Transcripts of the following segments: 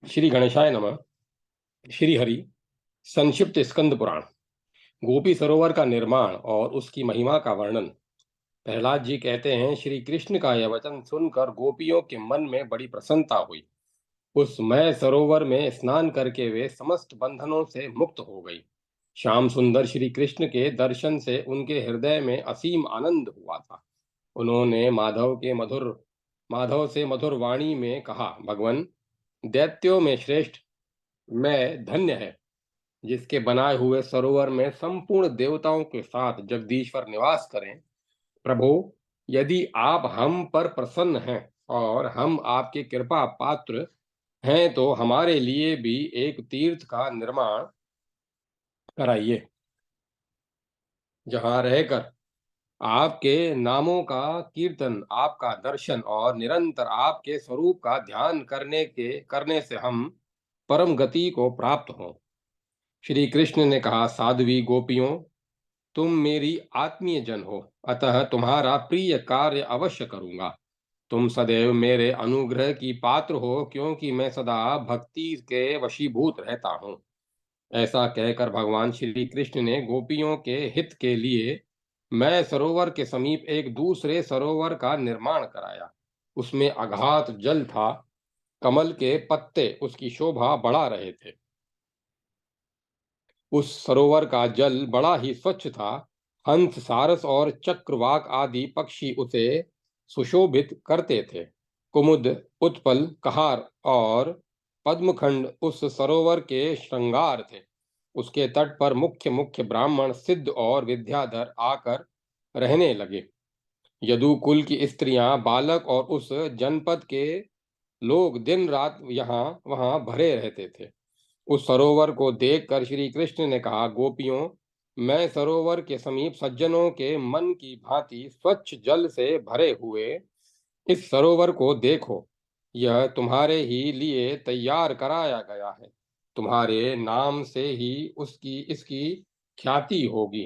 श्री गणेशाय नमः। श्री हरि। संक्षिप्त स्कंद पुराण। गोपी सरोवर का निर्माण और उसकी महिमा का वर्णन। प्रहलाद जी कहते हैं, श्री कृष्ण का यह वचन सुनकर गोपियों के मन में बड़ी प्रसन्नता हुई। उस मय सरोवर में स्नान करके वे समस्त बंधनों से मुक्त हो गई। श्याम सुंदर श्री कृष्ण के दर्शन से उनके हृदय में असीम आनंद हुआ था। उन्होंने माधव से मधुर वाणी में कहा, भगवान, दैत्यों में श्रेष्ठ मैं धन्य है जिसके बनाए हुए सरोवर में संपूर्ण देवताओं के साथ जगदीश्वर निवास करें। प्रभु, यदि आप हम पर प्रसन्न हैं और हम आपके कृपा पात्र हैं तो हमारे लिए भी एक तीर्थ का निर्माण कराइए, जहां रहकर आपके नामों का कीर्तन, आपका दर्शन और निरंतर आपके स्वरूप का ध्यान करने से हम परम गति को प्राप्त हों। श्री कृष्ण ने कहा, साध्वी गोपियों, तुम मेरी आत्मीय जन हो, अतः तुम्हारा प्रिय कार्य अवश्य करूंगा। तुम सदैव मेरे अनुग्रह की पात्र हो, क्योंकि मैं सदा भक्ति के वशीभूत रहता हूँ। ऐसा कहकर भगवान श्री कृष्ण ने गोपियों के हित के लिए मैं सरोवर के समीप एक दूसरे सरोवर का निर्माण कराया। उसमें अगाध जल था। कमल के पत्ते उसकी शोभा बढ़ा रहे थे। उस सरोवर का जल बड़ा ही स्वच्छ था। हंस, सारस और चक्रवाक आदि पक्षी उसे सुशोभित करते थे। कुमुद, उत्पल, कहार और पद्मखंड उस सरोवर के श्रृंगार थे। उसके तट पर मुख्य मुख्य ब्राह्मण, सिद्ध और विद्याधर आकर रहने लगे। यदुकुल की स्त्रियां, बालक और उस जनपद के लोग दिन रात यहाँ वहां भरे रहते थे। उस सरोवर को देखकर श्री कृष्ण ने कहा, गोपियों, मैं सरोवर के समीप सज्जनों के मन की भांति स्वच्छ जल से भरे हुए इस सरोवर को देखो। यह तुम्हारे ही लिए तैयार कराया गया है। तुम्हारे नाम से ही उसकी इसकी ख्याति होगी।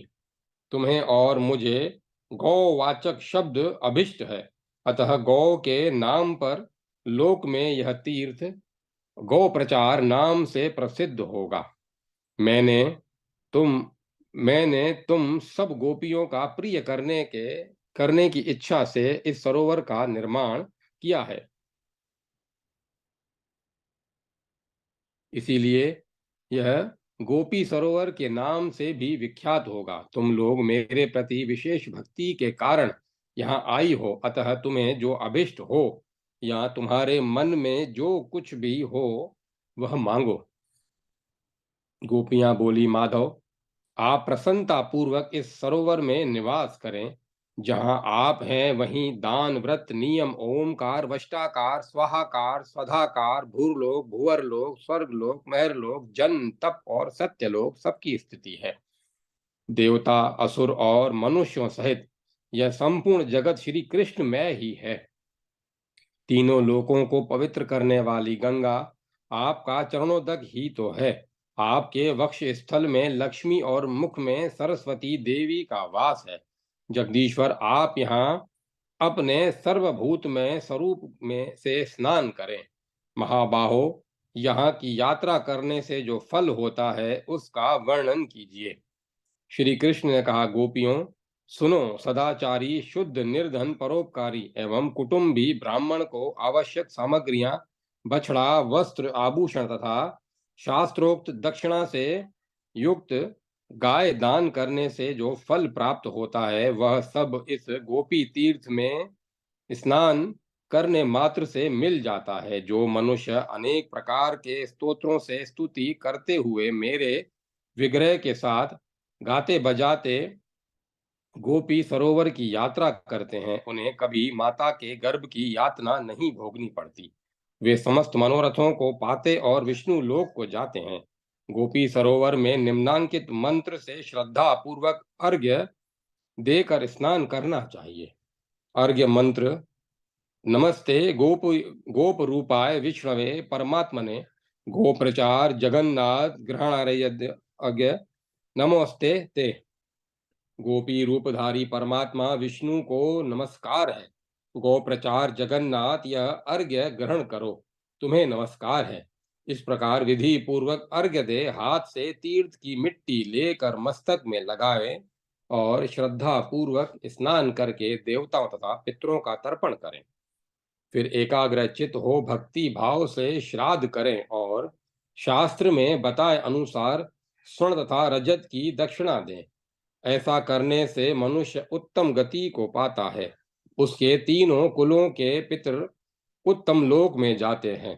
तुम्हें और मुझे गौवाचक शब्द अभिष्ट है, अतः गौ के नाम पर लोक में यह तीर्थ गौ प्रचार नाम से प्रसिद्ध होगा। मैंने तुम मैंने तुम सब गोपियों का प्रिय करने की इच्छा से इस सरोवर का निर्माण किया है। इसीलिए यह गोपी सरोवर के नाम से भी विख्यात होगा। तुम लोग मेरे प्रति विशेष भक्ति के कारण यहाँ आई हो, अतः तुम्हें जो अभिष्ट हो या तुम्हारे मन में जो कुछ भी हो वह मांगो। गोपियां बोली, माधव, आप प्रसन्नता पूर्वक इस सरोवर में निवास करें। जहां आप हैं वहीं दान, व्रत, नियम, ओमकार, वष्टाकार, स्वाहाकार, स्वधाकार, भूरलोक, भुवरलोक, स्वर्गलोक, महरलोक, जन, तप और सत्यलोक सबकी स्थिति है। देवता, असुर और मनुष्यों सहित यह संपूर्ण जगत श्री कृष्ण में ही है। तीनों लोकों को पवित्र करने वाली गंगा आपका चरणोदक ही तो है। आपके वक्ष स्थल में लक्ष्मी और मुख में सरस्वती देवी का वास है। जगदीश्वर, आप यहाँ अपने सर्वभूत में स्वरूप में से स्नान करें। महाबाहो, यहाँ की यात्रा करने से जो फल होता है उसका वर्णन कीजिए। श्री कृष्ण ने कहा, गोपियों, सुनो, सदाचारी, शुद्ध, निर्धन, परोपकारी एवं कुटुंबी ब्राह्मण को आवश्यक सामग्रियां, बछड़ा, वस्त्र, आभूषण तथा शास्त्रोक्त दक्षिणा से युक्त गाय दान करने से जो फल प्राप्त होता है वह सब इस गोपी तीर्थ में स्नान करने मात्र से मिल जाता है। जो मनुष्य अनेक प्रकार के स्तोत्रों से स्तुति करते हुए मेरे विग्रह के साथ गाते बजाते गोपी सरोवर की यात्रा करते हैं, उन्हें कभी माता के गर्भ की यातना नहीं भोगनी पड़ती। वे समस्त मनोरथों को पाते और विष्णु लोक को जाते हैं। गोपी सरोवर में निम्नांकित मंत्र से श्रद्धा पूर्वक अर्घ्य देकर स्नान करना चाहिए। अर्घ्य मंत्र: नमस्ते गोप रूपाय विष्णवे परमात्मने, गोप्रचार जगन्नाथ ग्रहणारय नमोस्ते ते। गोपी रूपधारी परमात्मा विष्णु को नमस्कार है। गौ प्रचार जगन्नाथ, यह अर्घ्य ग्रहण करो, तुम्हें नमस्कार है। इस प्रकार विधि पूर्वक अर्घ्य दे, हाथ से तीर्थ की मिट्टी लेकर मस्तक में लगावे और श्रद्धा पूर्वक स्नान करके देवताओं तथा पितरों का तर्पण करें। फिर एकाग्र चित हो भक्ति भाव से श्राद्ध करें और शास्त्र में बताए अनुसार स्वर्ण तथा रजत की दक्षिणा दें। ऐसा करने से मनुष्य उत्तम गति को पाता है। उसके तीनों कुलों के पितर उत्तम लोक में जाते हैं।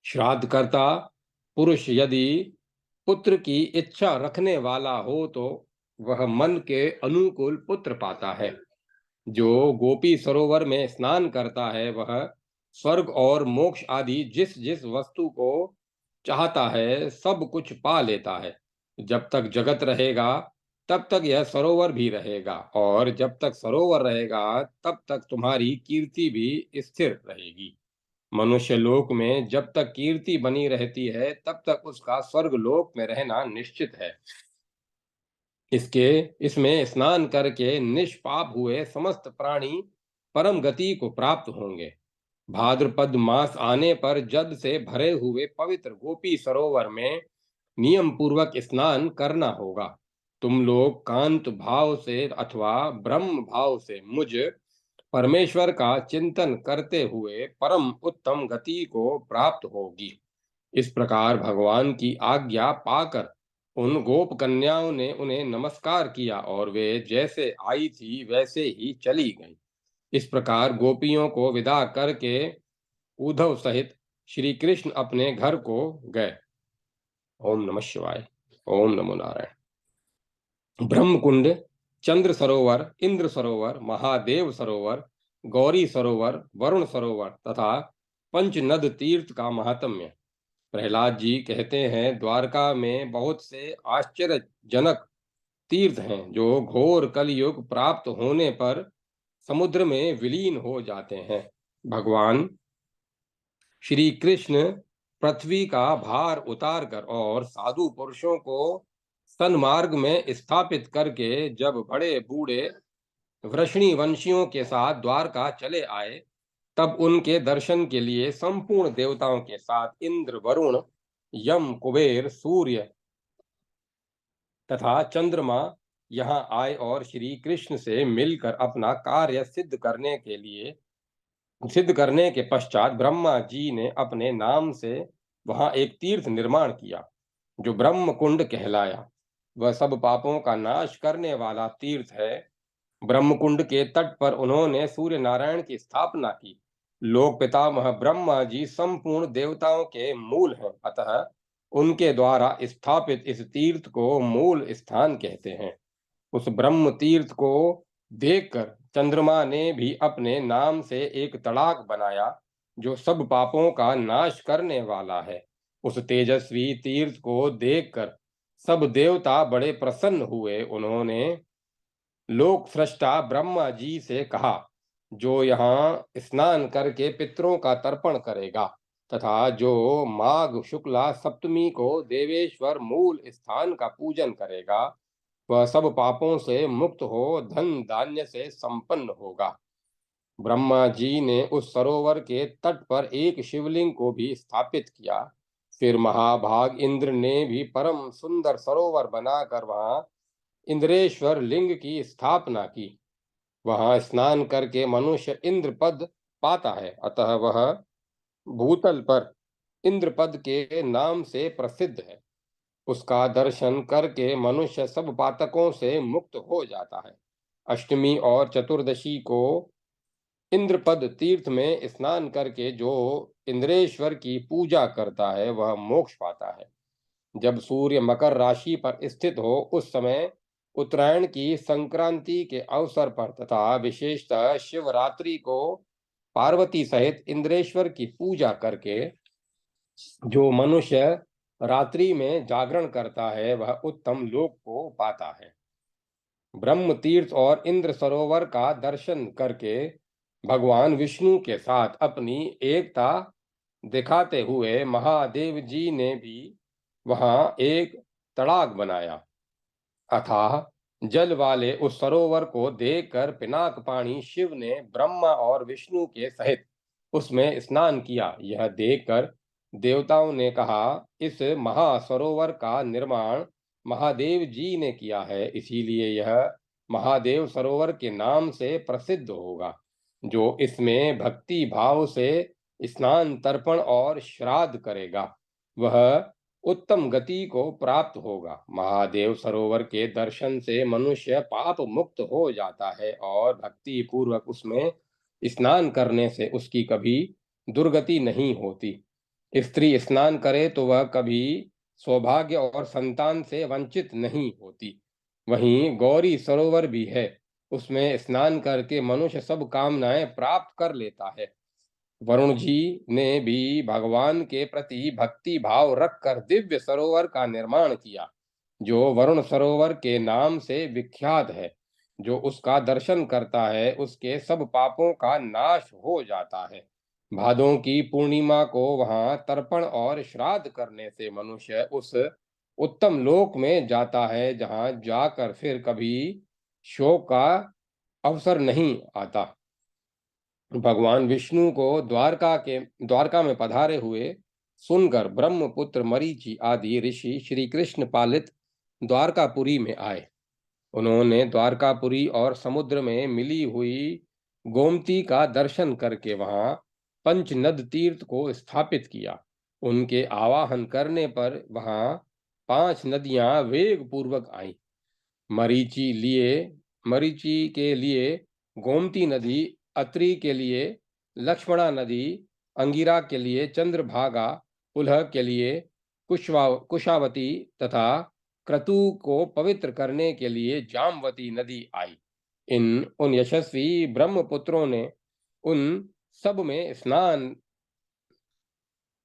श्राद्ध करता पुरुष यदि पुत्र की इच्छा रखने वाला हो तो वह मन के अनुकूल पुत्र पाता है। जो गोपी सरोवर में स्नान करता है वह स्वर्ग और मोक्ष आदि जिस जिस वस्तु को चाहता है सब कुछ पा लेता है। जब तक जगत रहेगा तब तक यह सरोवर भी रहेगा, और जब तक सरोवर रहेगा तब तक तुम्हारी कीर्ति भी स्थिर रहेगी। मनुष्य लोक में जब तक कीर्ति बनी रहती है तब तक उसका स्वर्ग लोक में रहना निश्चित है। इसमें स्नान करके निष्पाप हुए समस्त प्राणी परम गति को प्राप्त होंगे। भाद्रपद मास आने पर जल से भरे हुए पवित्र गोपी सरोवर में नियम पूर्वक स्नान करना होगा। तुम लोग कांत भाव से अथवा ब्रह्म भाव से मुझ परमेश्वर का चिंतन करते हुए परम उत्तम गति को प्राप्त होगी। इस प्रकार भगवान की आज्ञा पाकर उन गोप कन्याओं ने उन्हें नमस्कार किया और वे जैसे आई थी वैसे ही चली गईं। इस प्रकार गोपियों को विदा करके उद्धव सहित श्री कृष्ण अपने घर को गए। ओम नमः शिवाय। ओम नमो नारायण। ब्रह्मकुंड, चंद्र सरोवर, इंद्र सरोवर, महादेव सरोवर, गौरी सरोवर, वरुण सरोवर तथा पंचनद तीर्थ का महात्म्य। प्रहलाद जी कहते हैं, द्वारका में बहुत से आश्चर्यजनक तीर्थ हैं जो घोर कलयुग प्राप्त होने पर समुद्र में विलीन हो जाते हैं। भगवान श्री कृष्ण पृथ्वी का भार उतारकर और साधु पुरुषों को सन्मार्ग में स्थापित करके जब बड़े बूढ़े वृषणी वंशियों के साथ द्वारका चले आए तब उनके दर्शन के लिए संपूर्ण देवताओं के साथ इंद्र, वरुण, यम, कुबेर, सूर्य तथा चंद्रमा यहाँ आए और श्री कृष्ण से मिलकर अपना कार्य सिद्ध करने के पश्चात ब्रह्मा जी ने अपने नाम से वहां एक तीर्थ निर्माण किया जो ब्रह्म कुंड कहलाया। वह सब पापों का नाश करने वाला तीर्थ है। ब्रह्मकुंड के तट पर उन्होंने सूर्य नारायण की स्थापना की। लोक पितामह ब्रह्मा जी संपूर्ण देवताओं के मूल हैं, अतः उनके द्वारा स्थापित इस तीर्थ को मूल स्थान कहते हैं। उस ब्रह्म तीर्थ को देखकर चंद्रमा ने भी अपने नाम से एक तड़ाक बनाया जो सब पापों का नाश करने वाला है। उस तेजस्वी तीर्थ को देखकर सब देवता बड़े प्रसन्न हुए। उन्होंने लोक सृष्टा ब्रह्मा जी से कहा, जो यहाँ स्नान करके पितरों का तर्पण करेगा तथा जो माघ शुक्ला सप्तमी को देवेश्वर मूल स्थान का पूजन करेगा वह सब पापों से मुक्त हो धन धान्य से संपन्न होगा। ब्रह्मा जी ने उस सरोवर के तट पर एक शिवलिंग को भी स्थापित किया। फिर महाभाग इंद्र ने भी परम सुंदर सरोवर बनाकर वहां इंद्रेश्वर लिंग की स्थापना की। वहां स्नान करके मनुष्य इंद्र पद पाता है, अतः वह भूतल पर इंद्र पद के नाम से प्रसिद्ध है। उसका दर्शन करके मनुष्य सब पातकों से मुक्त हो जाता है। अष्टमी और चतुर्दशी को इंद्रपद तीर्थ में स्नान करके जो इंद्रेश्वर की पूजा करता है वह मोक्ष पाता है। जब सूर्य मकर राशि पर स्थित हो उस समय उत्तरायण की संक्रांति के अवसर पर तथा विशेषतः शिवरात्रि को पार्वती सहित इंद्रेश्वर की पूजा करके जो मनुष्य रात्रि में जागरण करता है वह उत्तम लोक को पाता है। ब्रह्म तीर्थ और इंद्र सरोवर का दर्शन करके भगवान विष्णु के साथ अपनी एकता दिखाते हुए महादेव जी ने भी वहां एक तड़ाक बनाया। अथाह जल वाले उस सरोवर को देखकर पिनाक पाणी शिव ने ब्रह्मा और विष्णु के सहित उसमें स्नान किया। यह देखकर देवताओं ने कहा, इस महासरोवर का निर्माण महादेव जी ने किया है, इसीलिए यह महादेव सरोवर के नाम से प्रसिद्ध होगा। जो इसमें भक्ति भाव से स्नान, तर्पण और श्राद्ध करेगा, वह उत्तम गति को प्राप्त होगा। महादेव सरोवर के दर्शन से मनुष्य पाप मुक्त हो जाता है और भक्ति पूर्वक उसमें स्नान करने से उसकी कभी दुर्गति नहीं होती। स्त्री स्नान करे तो वह कभी सौभाग्य और संतान से वंचित नहीं होती। वहीं गौरी सरोवर भी है, उसमें स्नान करके मनुष्य सब कामनाएं प्राप्त कर लेता है। वरुण जी ने भी भगवान के प्रति भक्ति भाव रखकर दिव्य सरोवर का निर्माण किया, जो वरुण सरोवर के नाम से विख्यात है। जो उसका दर्शन करता है, उसके सब पापों का नाश हो जाता है। भादों की पूर्णिमा को वहां तर्पण और श्राद्ध करने से मनुष्य उस उत्तम लोक में जाता है, जहां जाकर फिर कभी शोक का अवसर नहीं आता। भगवान विष्णु को द्वारका में पधारे हुए सुनकर ब्रह्मपुत्र, मरीचि आदि ऋषि श्री कृष्ण पालित द्वारकापुरी में आए। उन्होंने द्वारकापुरी और समुद्र में मिली हुई गोमती का दर्शन करके वहां पंचनद तीर्थ को स्थापित किया। उनके आवाहन करने पर वहां 5 नदियां वेग पूर्वक आईं। मरीचि लिए मरीचि के लिए गोमती नदी, अत्रि के लिए लक्ष्मणा नदी, अंगिरा के लिए चंद्रभागा, पुलह के लिए कुशावती तथा क्रतु को पवित्र करने के लिए जामवती नदी आई। उन यशस्वी ब्रह्मपुत्रों ने उन सब में स्नान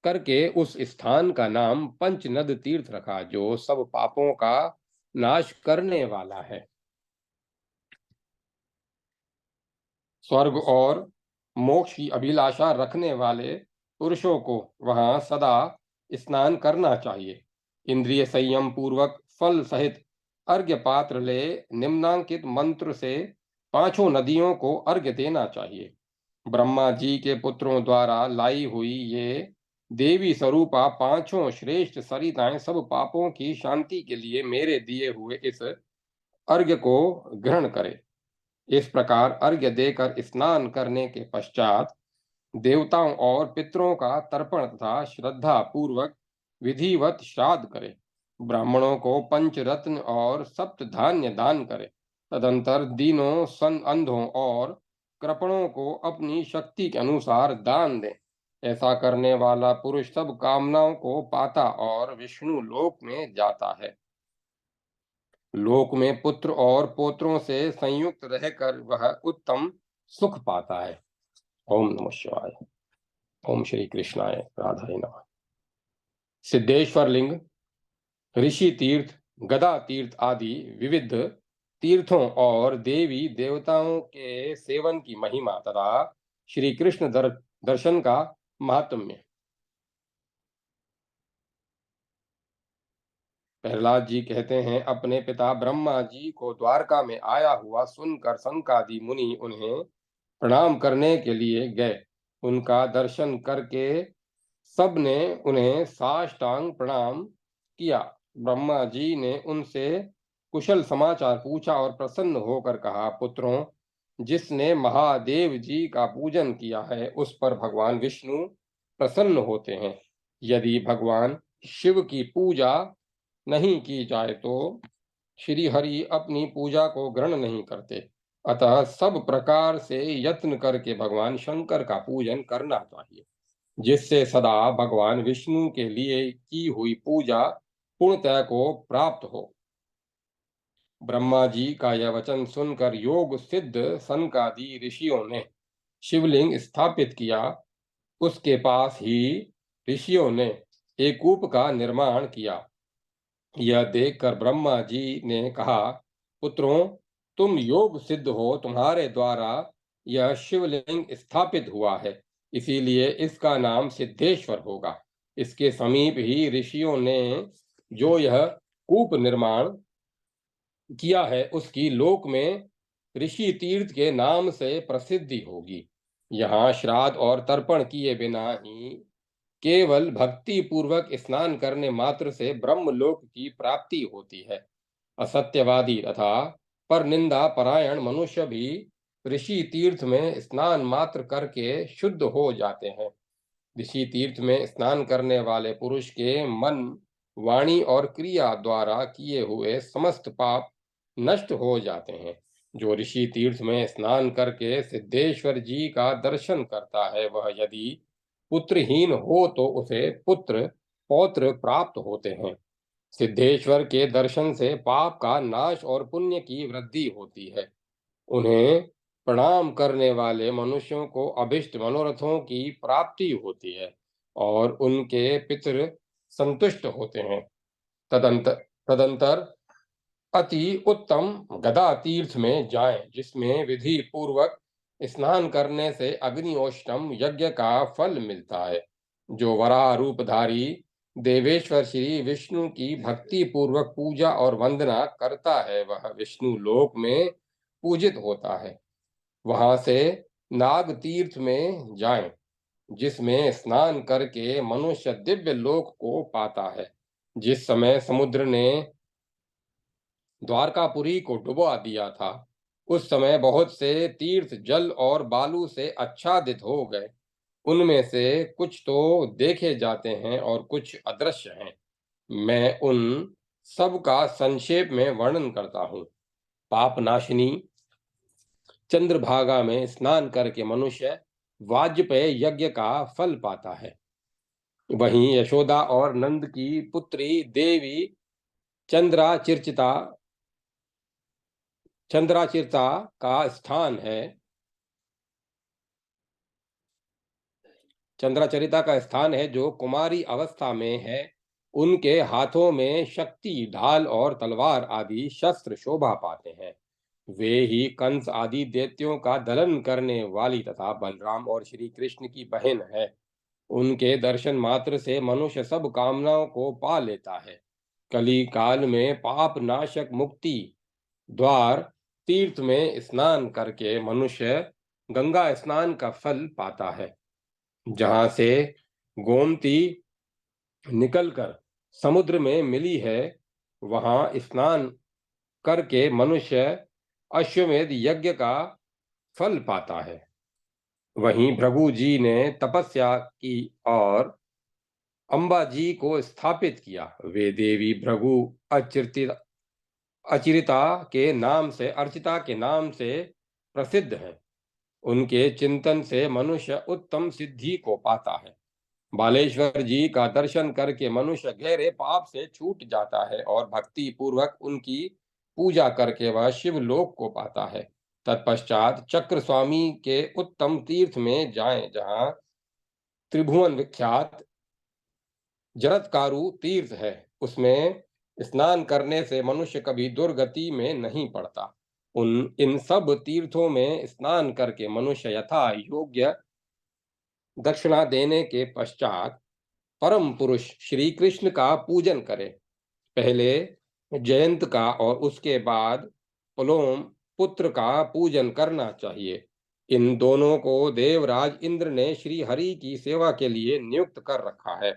करके उस स्थान का नाम पंचनद तीर्थ रखा, जो सब पापों का नाश करने वाला है। स्वर्ग और मोक्ष की अभिलाषा रखने वाले पुरुषों को वहां सदा स्नान करना चाहिए। इंद्रिय संयम पूर्वक फल सहित अर्घ्य पात्र ले निम्नांकित मंत्र से 5 नदियों को अर्घ्य देना चाहिए। ब्रह्मा जी के पुत्रों द्वारा लाई हुई ये देवी स्वरूपा 5 श्रेष्ठ सरिताएं सब पापों की शांति के लिए मेरे दिए हुए इस अर्घ्य को ग्रहण करें। इस प्रकार अर्घ्य देकर स्नान करने के पश्चात देवताओं और पितरों का तर्पण तथा श्रद्धा पूर्वक विधिवत श्राद्ध करें। ब्राह्मणों को पंचरत्न और सप्त धान्य दान करें। तदंतर दीनों, अंधों और कृपणों को अपनी शक्ति के अनुसार दान दें। ऐसा करने वाला पुरुष सब कामनाओं को पाता और विष्णु लोक में जाता है। लोक में पुत्र और पोत्रों से संयुक्त रहकर वह उत्तम सुख पाता है। ओम नमः शिवाय। ओम श्री कृष्णाय राधाय नमः। सिद्धेश्वर लिंग, ऋषि तीर्थ, गदा तीर्थ आदि विविध तीर्थों और देवी देवताओं के सेवन की महिमा तथा श्री कृष्ण दर्शन का महात्म्य। प्रहलाद जी कहते हैं, अपने पिता ब्रह्मा जी को द्वारका में आया हुआ सुनकर सनकादि मुनि उन्हें प्रणाम करने के लिए गए। उनका दर्शन करके सबने उन्हें साष्टांग प्रणाम किया। ब्रह्मा जी ने उनसे कुशल समाचार पूछा और प्रसन्न होकर कहा, पुत्रों, जिसने महादेव जी का पूजन किया है उस पर भगवान विष्णु प्रसन्न होते हैं। यदि भगवान शिव की पूजा नहीं की जाए तो श्री हरि अपनी पूजा को ग्रहण नहीं करते। अतः सब प्रकार से यत्न करके भगवान शंकर का पूजन करना चाहिए, जिससे सदा भगवान विष्णु के लिए की हुई पूजा पूर्णतः को प्राप्त हो। ब्रह्मा जी का यह वचन सुनकर योग सिद्ध सनकादि ऋषियों ने शिवलिंग स्थापित किया। उसके पास ही ऋषियों ने एक कूप का निर्माण किया। यह देखकर ब्रह्मा जी ने कहा, पुत्रों, तुम योग सिद्ध हो, तुम्हारे द्वारा यह शिवलिंग स्थापित हुआ है, इसीलिए इसका नाम सिद्धेश्वर होगा। इसके समीप ही ऋषियों ने जो यह कूप निर्माण किया है उसकी लोक में ऋषि तीर्थ के नाम से प्रसिद्धि होगी। यहाँ श्राद्ध और तर्पण किए बिना ही केवल भक्ति पूर्वक स्नान करने मात्र से ब्रह्मलोक की प्राप्ति होती है। असत्यवादी तथा पर निंदा परायण मनुष्य भी ऋषि तीर्थ में स्नान मात्र करके शुद्ध हो जाते हैं। ऋषि तीर्थ में स्नान करने वाले पुरुष के मन, वाणी और क्रिया द्वारा किए हुए समस्त पाप नष्ट हो जाते हैं। जो ऋषि तीर्थ में स्नान करके सिद्धेश्वर जी का दर्शन करता है, वह यदि पुत्रहीन हो तो उसे पुत्र पौत्र प्राप्त होते हैं। सिद्धेश्वर के दर्शन से पाप का नाश और पुण्य की वृद्धि होती है। उन्हें प्रणाम करने वाले मनुष्यों को अभिष्ट मनोरथों की प्राप्ति होती है और उनके पितृ संतुष्ट होते हैं। तदंतर तदंतर अति उत्तम गदा तीर्थ में जाएं, जिसमें विधि पूर्वक स्नान करने से अग्निओष्टम यज्ञ का फल मिलता है। जो वराह रूपधारी देवेश्वर श्री विष्णु की भक्ति पूर्वक पूजा और वंदना करता है, वह विष्णु लोक में पूजित होता है। वहां से नाग तीर्थ में जाएं, जिसमें स्नान करके मनुष्य दिव्य लोक को पाता है। जिस समय समुद्र ने द्वारकापुरी को डुबा दिया था, उस समय बहुत से तीर्थ जल और बालू से आच्छादित हो गए। उनमें से कुछ तो देखे जाते हैं और कुछ अदृश्य हैं। मैं उन सब का संक्षेप में वर्णन करता हूँ। पापनाशिनी चंद्रभागा में स्नान करके मनुष्य वाजपेय यज्ञ का फल पाता है। वहीं यशोदा और नंद की पुत्री देवी चंद्राचिर्चिता चंद्राचिरता का स्थान है चंद्राचरिता का स्थान है, जो कुमारी अवस्था में है। उनके हाथों में शक्ति ढाल और तलवार आदि शस्त्र शोभा पाते हैं। वे ही कंस आदि दैत्यों का दलन करने वाली तथा बलराम और श्री कृष्ण की बहन है। उनके दर्शन मात्र से मनुष्य सब कामनाओं को पा लेता है। कली काल में पाप नाशक मुक्ति द्वार तीर्थ में स्नान करके मनुष्य गंगा स्नान का फल पाता है। जहां से गोमती निकलकर समुद्र में मिली है, वहां स्नान करके मनुष्य अश्वमेध यज्ञ का फल पाता है। वहीं भृगु जी ने तपस्या की और अंबा जी को स्थापित किया। वे देवी भृगु अचिरता अचिरिता के नाम से अर्चिता के नाम से प्रसिद्ध है। उनके चिंतन से मनुष्य उत्तम सिद्धि को पाता है। बालेश्वर जी का दर्शन करके मनुष्य गहरे पाप से छूट जाता है और भक्ति पूर्वक उनकी पूजा करके वह शिवलोक को पाता है। तत्पश्चात चक्र स्वामी के उत्तम तीर्थ में जाएं, जहां त्रिभुवन विख्यात जरत्कारु तीर्थ है। उसमें स्नान करने से मनुष्य कभी दुर्गति में नहीं पड़ता। इन सब तीर्थों में स्नान करके मनुष्य यथा योग्य दक्षिणा देने के पश्चात परम पुरुष श्री कृष्ण का पूजन करे। पहले जयंत का और उसके बाद पुलोम पुत्र का पूजन करना चाहिए। इन दोनों को देवराज इंद्र ने श्री हरि की सेवा के लिए नियुक्त कर रखा है।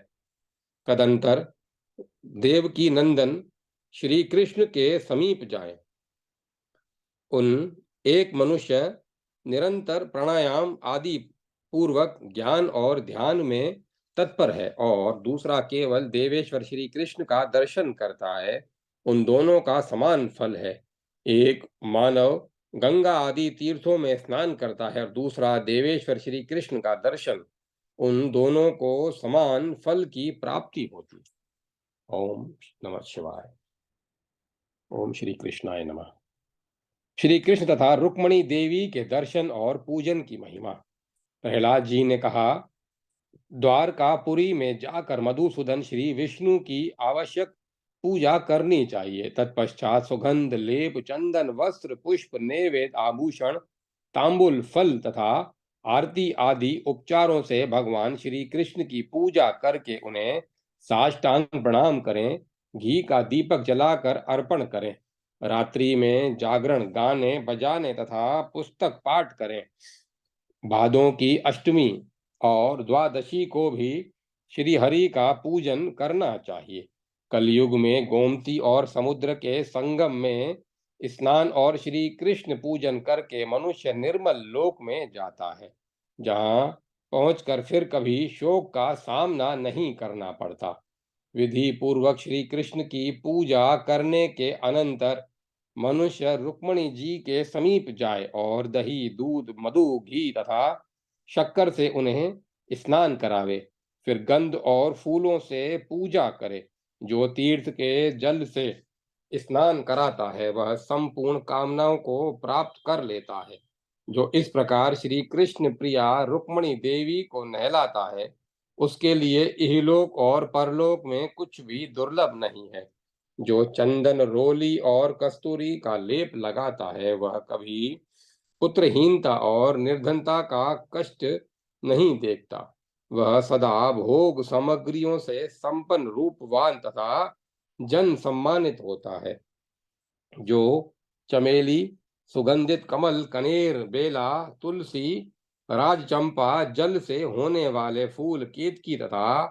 तदंतर देवकी नंदन श्री कृष्ण के समीप जाए। उन एक मनुष्य निरंतर प्राणायाम आदि पूर्वक ज्ञान और ध्यान में तत्पर है और दूसरा केवल देवेश्वर श्री कृष्ण का दर्शन करता है। उन दोनों का समान फल है। एक मानव गंगा आदि तीर्थों में स्नान करता है और दूसरा देवेश्वर श्री कृष्ण का दर्शन। उन दोनों को समान फल की प्राप्ति होती है। ओम नमः शिवाय। ओम श्री कृष्णाय नमः। श्री कृष्ण तथा रुक्मणी देवी के दर्शन और पूजन की महिमा। प्रहलाद जी ने कहा, द्वारकापुरी में जाकर मधुसूदन श्री विष्णु की आवश्यक पूजा करनी चाहिए। तत्पश्चात सुगंध लेप चंदन वस्त्र पुष्प नैवेद्य आभूषण तांबुल फल तथा आरती आदि उपचारों से भगवान श्री कृष्ण की पूजा करके उन्हें साष्टांग प्रणाम करें। घी का दीपक जलाकर अर्पण करें। रात्रि में जागरण गाने बजाने तथा पुस्तक पाठ करें। भादों की अष्टमी और द्वादशी को भी श्री हरि का पूजन करना चाहिए। कलयुग में गोमती और समुद्र के संगम में स्नान और श्री कृष्ण पूजन करके मनुष्य निर्मल लोक में जाता है, जहाँ पहुंचकर फिर कभी शोक का सामना नहीं करना पड़ता। विधि पूर्वक श्री कृष्ण की पूजा करने के अनंतर मनुष्य रुक्मणी जी के समीप जाए और दही, दूध, मधु, घी तथा शक्कर से उन्हें स्नान करावे। फिर गंध और फूलों से पूजा करे। जो तीर्थ के जल से स्नान कराता है वह संपूर्ण कामनाओं को प्राप्त कर लेता है। जो इस प्रकार श्री कृष्ण प्रिया रुक्मणी देवी को नहलाता है, उसके लिए इहलोक और परलोक में कुछ भी दुर्लभ नहीं है। जो चंदन, रोली और कस्तूरी का लेप लगाता है वह कभी पुत्रहीनता और निर्धनता का कष्ट नहीं देखता। वह सदा भोग सामग्रियों से संपन्न, रूपवान तथा जन सम्मानित होता है। जो चमेली, सुगंधित कमल, कनेर, बेला, तुलसी, राजचंपा, जल से होने वाले फूल, केतकी तथा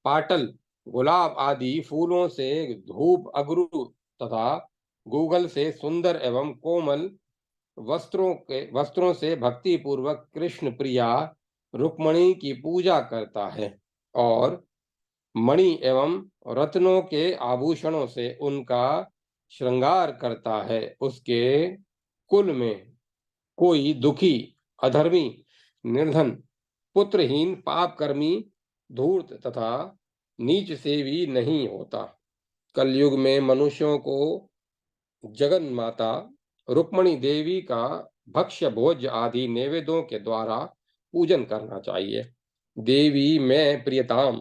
पाटल, गुलाब आदि फूलों से धूप, अगरू तथा गूगल से सुंदर एवं कोमल वस्त्रों से भक्ति पूर्वक कृष्ण प्रिया रुक्मणी की पूजा करता है और मणि एवं रत्नों के आभूषणों से उनका श्रृंगार करता है। उसके कुल में कोई दुखी, अधर्मी, निर्धन, पुत्रहीन, पापकर्मी, धूर्त तथा नीच से भी नहीं होता। कलयुग में मनुष्यों को जगन माता रुक्मणी देवी का भक्ष्य, भोज्य आदि नैवेद्यों के द्वारा पूजन करना चाहिए। देवी मैं प्रियताम,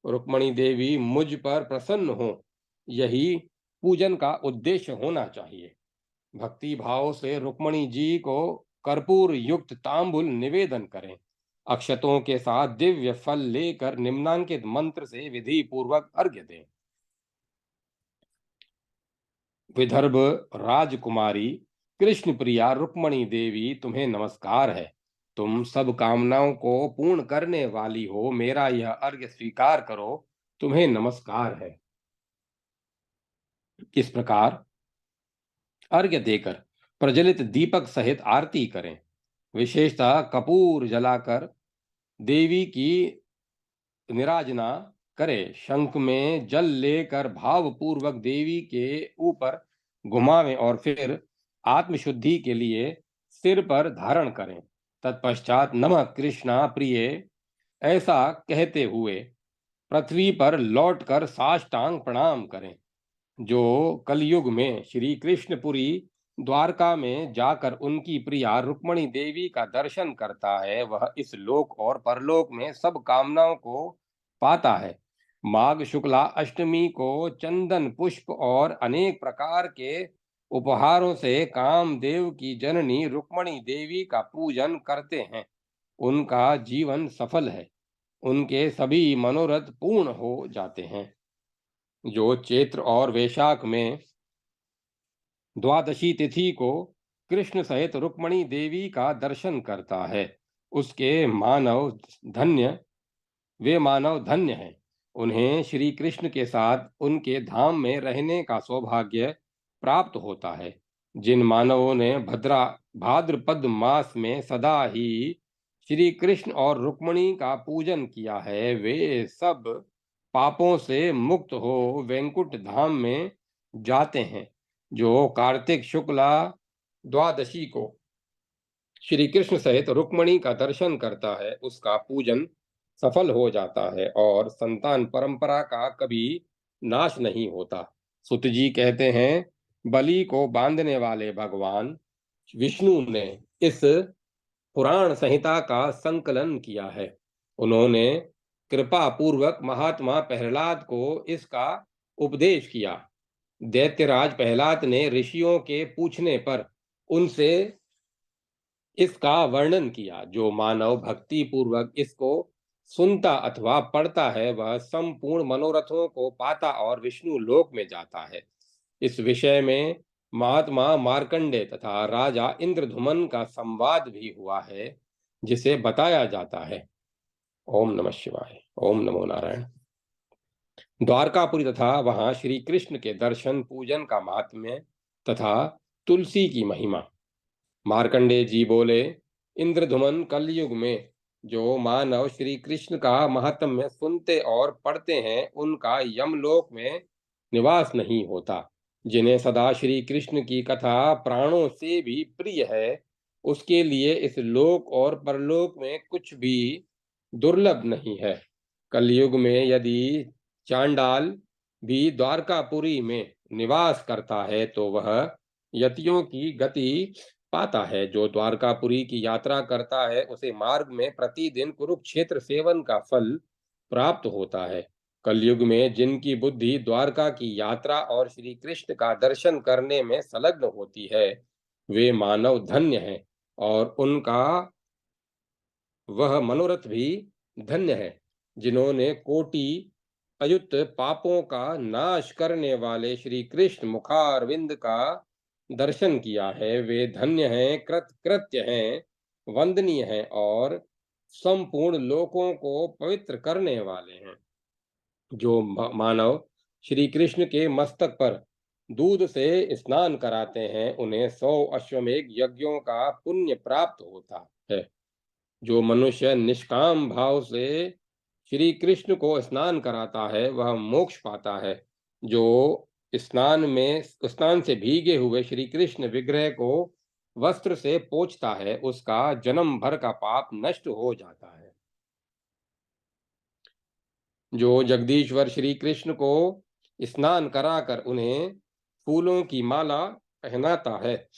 रुक्मणी देवी मुझ पर प्रसन्न हो, यही पूजन का उद्देश्य होना चाहिए। भक्ति भाव से रुक्मणी जी को कर्पूर युक्त तांबुल निवेदन करें। अक्षतों के साथ दिव्य फल लेकर निम्नांकित मंत्र से विधि पूर्वक अर्घ्य दें। विदर्भ राजकुमारी कृष्ण प्रिया रुक्मणी देवी, तुम्हें नमस्कार है। तुम सब कामनाओं को पूर्ण करने वाली हो, मेरा यह अर्घ्य स्वीकार करो। तुम्हें नमस्कार है। इस प्रकार अर्घ्य देकर प्रज्वलित दीपक सहित आरती करें। विशेषतः कपूर जलाकर देवी की निराजना करें। शंख में जल लेकर भावपूर्वक देवी के ऊपर घुमावें और फिर आत्मशुद्धि के लिए सिर पर धारण करें। तत्पश्चात नमः कृष्णा प्रिय ऐसा कहते हुए पृथ्वी पर लौटकर साष्टांग प्रणाम करें। जो कलयुग में श्री कृष्णपुरी द्वारका में जाकर उनकी प्रिया रुक्मणी देवी का दर्शन करता है, वह इस लोक और परलोक में सब कामनाओं को पाता है। माघ शुक्ला अष्टमी को चंदन, पुष्प और अनेक प्रकार के उपहारों से कामदेव की जननी रुक्मणी देवी का पूजन करते हैं। उनका जीवन सफल है, उनके सभी मनोरथ पूर्ण हो जाते हैं। जो चैत्र और वैशाख में द्वादशी तिथि को कृष्ण सहित रुक्मणी देवी का दर्शन करता है, उसके मानव धन्य वे मानव धन्य हैं। उन्हें श्री कृष्ण के साथ उनके धाम में रहने का सौभाग्य प्राप्त होता है। जिन मानवों ने भाद्रपद मास में सदा ही श्री कृष्ण और रुक्मणी का पूजन किया है, वे सब पापों से मुक्त हो वैकुंठ धाम में जाते हैं। जो कार्तिक शुक्ला द्वादशी को श्री कृष्ण सहित रुक्मणी का दर्शन करता है, उसका पूजन सफल हो जाता है और संतान परंपरा का कभी नाश नहीं होता। सुत जी कहते हैं, बलि को बांधने वाले भगवान विष्णु ने इस पुराण संहिता का संकलन किया है। उन्होंने कृपा पूर्वक महात्मा प्रहलाद को इसका उपदेश किया। दैत्यराज प्रहलाद ने ऋषियों के पूछने पर उनसे इसका वर्णन किया। जो मानव भक्ति पूर्वक इसको सुनता अथवा पढ़ता है, वह संपूर्ण मनोरथों को पाता और विष्णु लोक में जाता है। इस विषय में महात्मा मार्कंडे तथा राजा इंद्रधुमन का संवाद भी हुआ है, जिसे बताया जाता है। ओम नमः शिवाय। ओम नमो नारायण। द्वारकापुरी तथा वहां श्री कृष्ण के दर्शन पूजन का महात्म्य तथा तुलसी की महिमा। मार्कंडेय जी बोले, इंद्रधुमन कलयुग में जो मानव श्री कृष्ण का महात्म्य सुनते और पढ़ते हैं, उनका यमलोक में निवास नहीं होता। जिन्हें सदा श्री कृष्ण की कथा प्राणों से भी प्रिय है, उसके लिए इस लोक और परलोक में कुछ भी दुर्लभ नहीं है। कलयुग में यदि चांडाल भी द्वारकापुरी में निवास करता है तो वह यतियों की गति पाता है। जो द्वारकापुरी की यात्रा करता है, उसे मार्ग में प्रतिदिन कुरुक्षेत्र सेवन का फल प्राप्त होता है। कलयुग में जिनकी बुद्धि द्वारका की यात्रा और श्री कृष्ण का दर्शन करने में संलग्न होती है, वे मानव धन्य हैं और उनका वह मनोरथ भी धन्य है। जिन्होंने कोटि अयुत पापों का नाश करने वाले श्री कृष्ण मुखारविंद का दर्शन किया है, वे धन्य हैं, कृतकृत्य हैं, वंदनीय हैं और संपूर्ण लोकों को पवित्र करने वाले हैं। जो मानव श्री कृष्ण के मस्तक पर दूध से स्नान कराते हैं, उन्हें 100 अश्वमेघ यज्ञों का पुण्य प्राप्त होता है। जो मनुष्य निष्काम भाव से श्री कृष्ण को स्नान कराता है, वह मोक्ष पाता है। जो स्नान से भीगे हुए श्री कृष्ण विग्रह को वस्त्र से पोंछता है, उसका जन्म भर का पाप नष्ट हो जाता है। जो जगदीश्वर श्री कृष्ण को स्नान कराकर उन्हें फूलों की माला पहनाता है,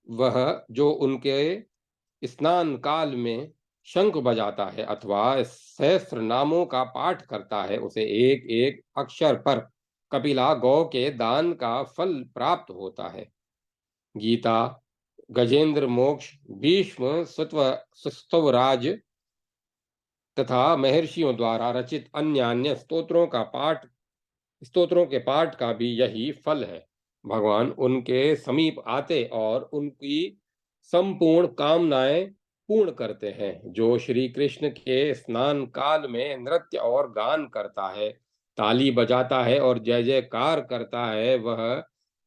वह जो उनके स्नान काल में शंख बजाता है अथवा सहस्त्र नामों का पाठ करता है, उसे एक एक अक्षर पर कपिला गौ के दान का फल प्राप्त होता है। गीता, गजेंद्र मोक्ष, भीष्म स्तवराज तथा महर्षियों द्वारा रचित अन्य अन्य स्तोत्रों के पाठ का भी यही फल है। भगवान उनके समीप आते और उनकी संपूर्ण कामनाएं पूर्ण करते हैं। जो श्री कृष्ण के स्नान काल में नृत्य और गान करता है, ताली बजाता है और जय जयकार करता है, वह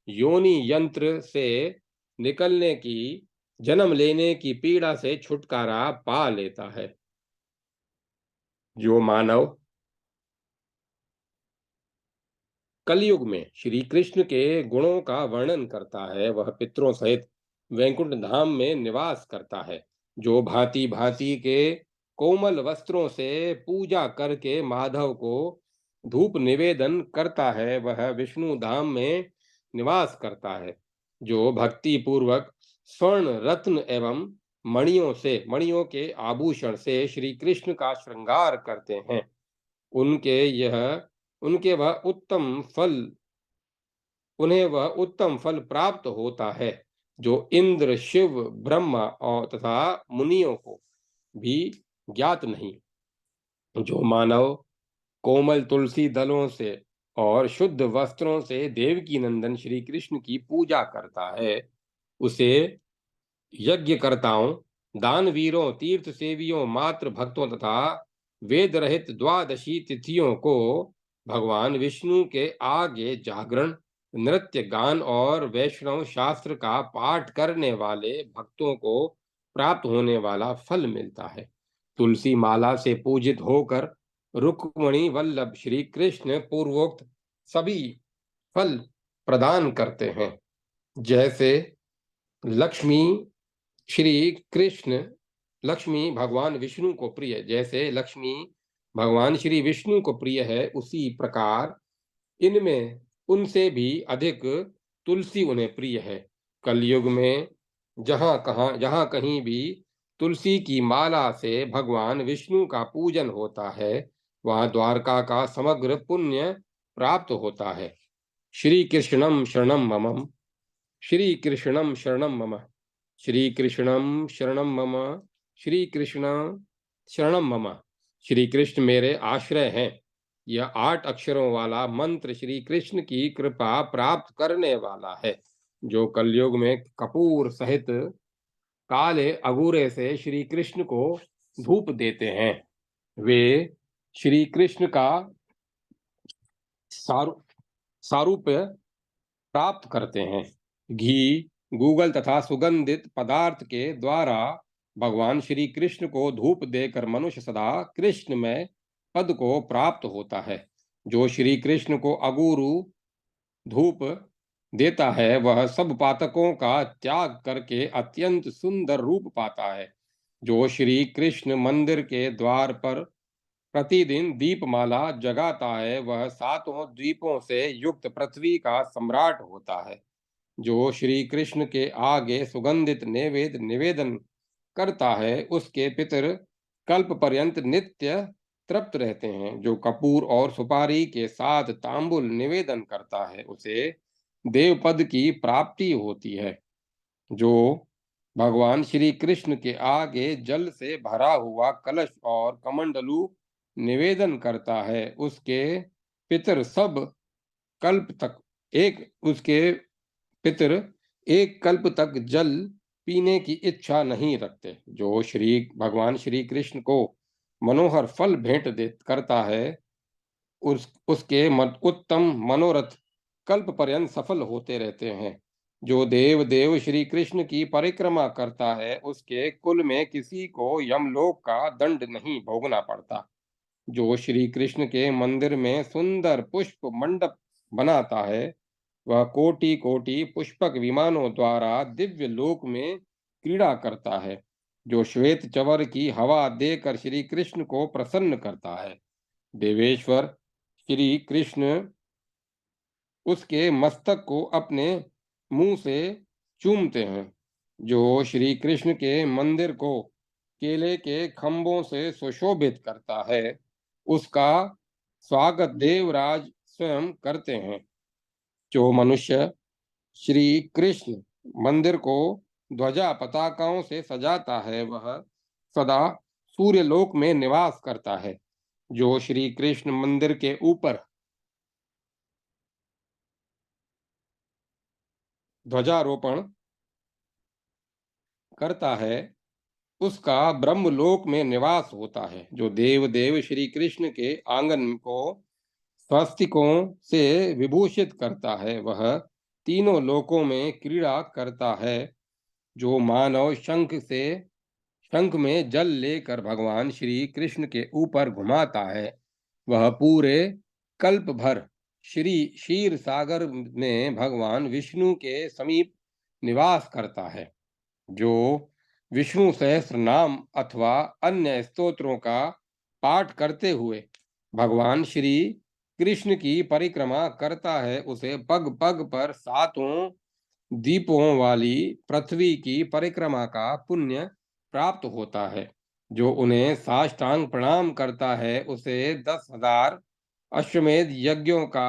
योनि यंत्र से निकलने की, जन्म लेने की पीड़ा से छुटकारा पा लेता है। जो मानव कलयुग में श्री कृष्ण के गुणों का वर्णन करता है, वह पितरों सहित वैकुंठ धाम में निवास करता है। जो भांति भांति के कोमल वस्त्रों से पूजा करके माधव को धूप निवेदन करता है, वह विष्णु धाम में निवास करता है। जो भक्ति पूर्वक स्वर्ण रत्न एवं मणियों के आभूषण से श्री कृष्ण का श्रृंगार करते हैं, उनके यह उनके वह उत्तम फल उन्हें वह उत्तम फल प्राप्त होता है, जो इंद्र, शिव, ब्रह्मा और तथा मुनियों को भी ज्ञात नहीं। जो मानव कोमल तुलसी दलों से और शुद्ध वस्त्रों से देवकी नंदन श्री कृष्ण की पूजा करता है, उसे यज्ञकर्ताओं, दानवीरों, तीर्थ सेवियों, मात्र भक्तों तथा वेद रहित द्वादशी तिथियों को भगवान विष्णु के आगे जागरण, नृत्य, गान और वैष्णव शास्त्र का पाठ करने वाले भक्तों को प्राप्त होने वाला फल मिलता है। तुलसी माला से पूजित होकर रुक्मणी वल्लभ श्री कृष्ण पूर्वोक्त सभी फल प्रदान करते हैं। जैसे लक्ष्मी श्री कृष्ण लक्ष्मी भगवान विष्णु को प्रिय जैसे लक्ष्मी भगवान श्री विष्णु को प्रिय है, उसी प्रकार इनमें उनसे भी अधिक तुलसी उन्हें प्रिय है। कलयुग में जहाँ कहीं भी तुलसी की माला से भगवान विष्णु का पूजन होता है, वहाँ द्वारका का समग्र पुण्य प्राप्त होता है। श्री कृष्णम शरणम मम, श्री कृष्णम शरणम मम, श्री कृष्णम शरणम मम, श्री कृष्ण शरणम मम। श्री कृष्ण मेरे आश्रय हैं। यह 8 अक्षरों वाला मंत्र श्री कृष्ण की कृपा प्राप्त करने वाला है। जो कलयुग में कपूर सहित काले अगूरे से श्री कृष्ण को धूप देते हैं, वे श्री कृष्ण का सारू सारूप्य प्राप्त करते हैं। घी, गूगल तथा सुगंधित पदार्थ के द्वारा भगवान श्री कृष्ण को धूप देकर मनुष्य सदा कृष्णमय पद को प्राप्त होता है। जो श्री कृष्ण को अगुरु धूप देता है वह सब पातकों का त्याग करके अत्यंत सुंदर रूप पाता है। जो श्री कृष्ण मंदिर के द्वार पर प्रतिदिन दीपमाला जगाता है वह सातों द्वीपों से युक्त पृथ्वी का सम्राट होता है। जो श्री कृष्ण के आगे सुगंधित नैवेद्य निवेदन करता है उसके पितर कल्प पर्यंत नित्य तृप्त रहते हैं। जो कपूर और सुपारी के साथ तांबुल निवेदन करता है उसे देवपद की प्राप्ति होती है। जो भगवान श्री कृष्ण के आगे जल से भरा हुआ कलश और कमंडलू निवेदन करता है उसके पितर सब कल्प तक एक उसके पितर एक कल्प तक जल पीने की इच्छा नहीं रखते। जो श्री भगवान श्री कृष्ण को मनोहर फल भेंट दे करता है उसके उत्तम मनोरथ कल्प पर्यंत सफल होते रहते हैं। जो देव देव श्री कृष्ण की परिक्रमा करता है उसके कुल में किसी को यमलोक का दंड नहीं भोगना पड़ता। जो श्री कृष्ण के मंदिर में सुंदर पुष्प मंडप बनाता है वह कोटि कोटि पुष्पक विमानों द्वारा दिव्य लोक में क्रीड़ा करता है। जो श्वेत चवर की हवा देकर श्री कृष्ण को प्रसन्न करता है देवेश्वर श्री कृष्ण उसके मस्तक को अपने मुंह से चूमते हैं। जो श्री कृष्ण के मंदिर को केले के खंभों से सुशोभित करता है उसका स्वागत देवराज स्वयं करते हैं। जो मनुष्य श्री कृष्ण मंदिर को ध्वजा पताकाओं से सजाता है वह सदा सूर्यलोक में निवास करता है। जो श्री कृष्ण मंदिर के ऊपर ध्वजारोपण करता है उसका ब्रह्मलोक में निवास होता है। जो देव देव श्री कृष्ण के आंगन को स्वास्तिकों से विभूषित करता है वह तीनों लोकों में क्रीड़ा करता है। जो मानव शंख में जल लेकर भगवान श्री कृष्ण के ऊपर घुमाता है वह पूरे कल्प भर श्री क्षीर सागर में भगवान विष्णु के समीप निवास करता है। जो विष्णु सहस्त्र नाम अथवा अन्य स्तोत्रों का पाठ करते हुए भगवान श्री कृष्ण की परिक्रमा करता है उसे पग पग पर सातों दीपों वाली पृथ्वी की परिक्रमा का पुण्य प्राप्त होता है। जो उन्हें साष्टांग प्रणाम करता है उसे 10,000 अश्वमेध यज्ञों का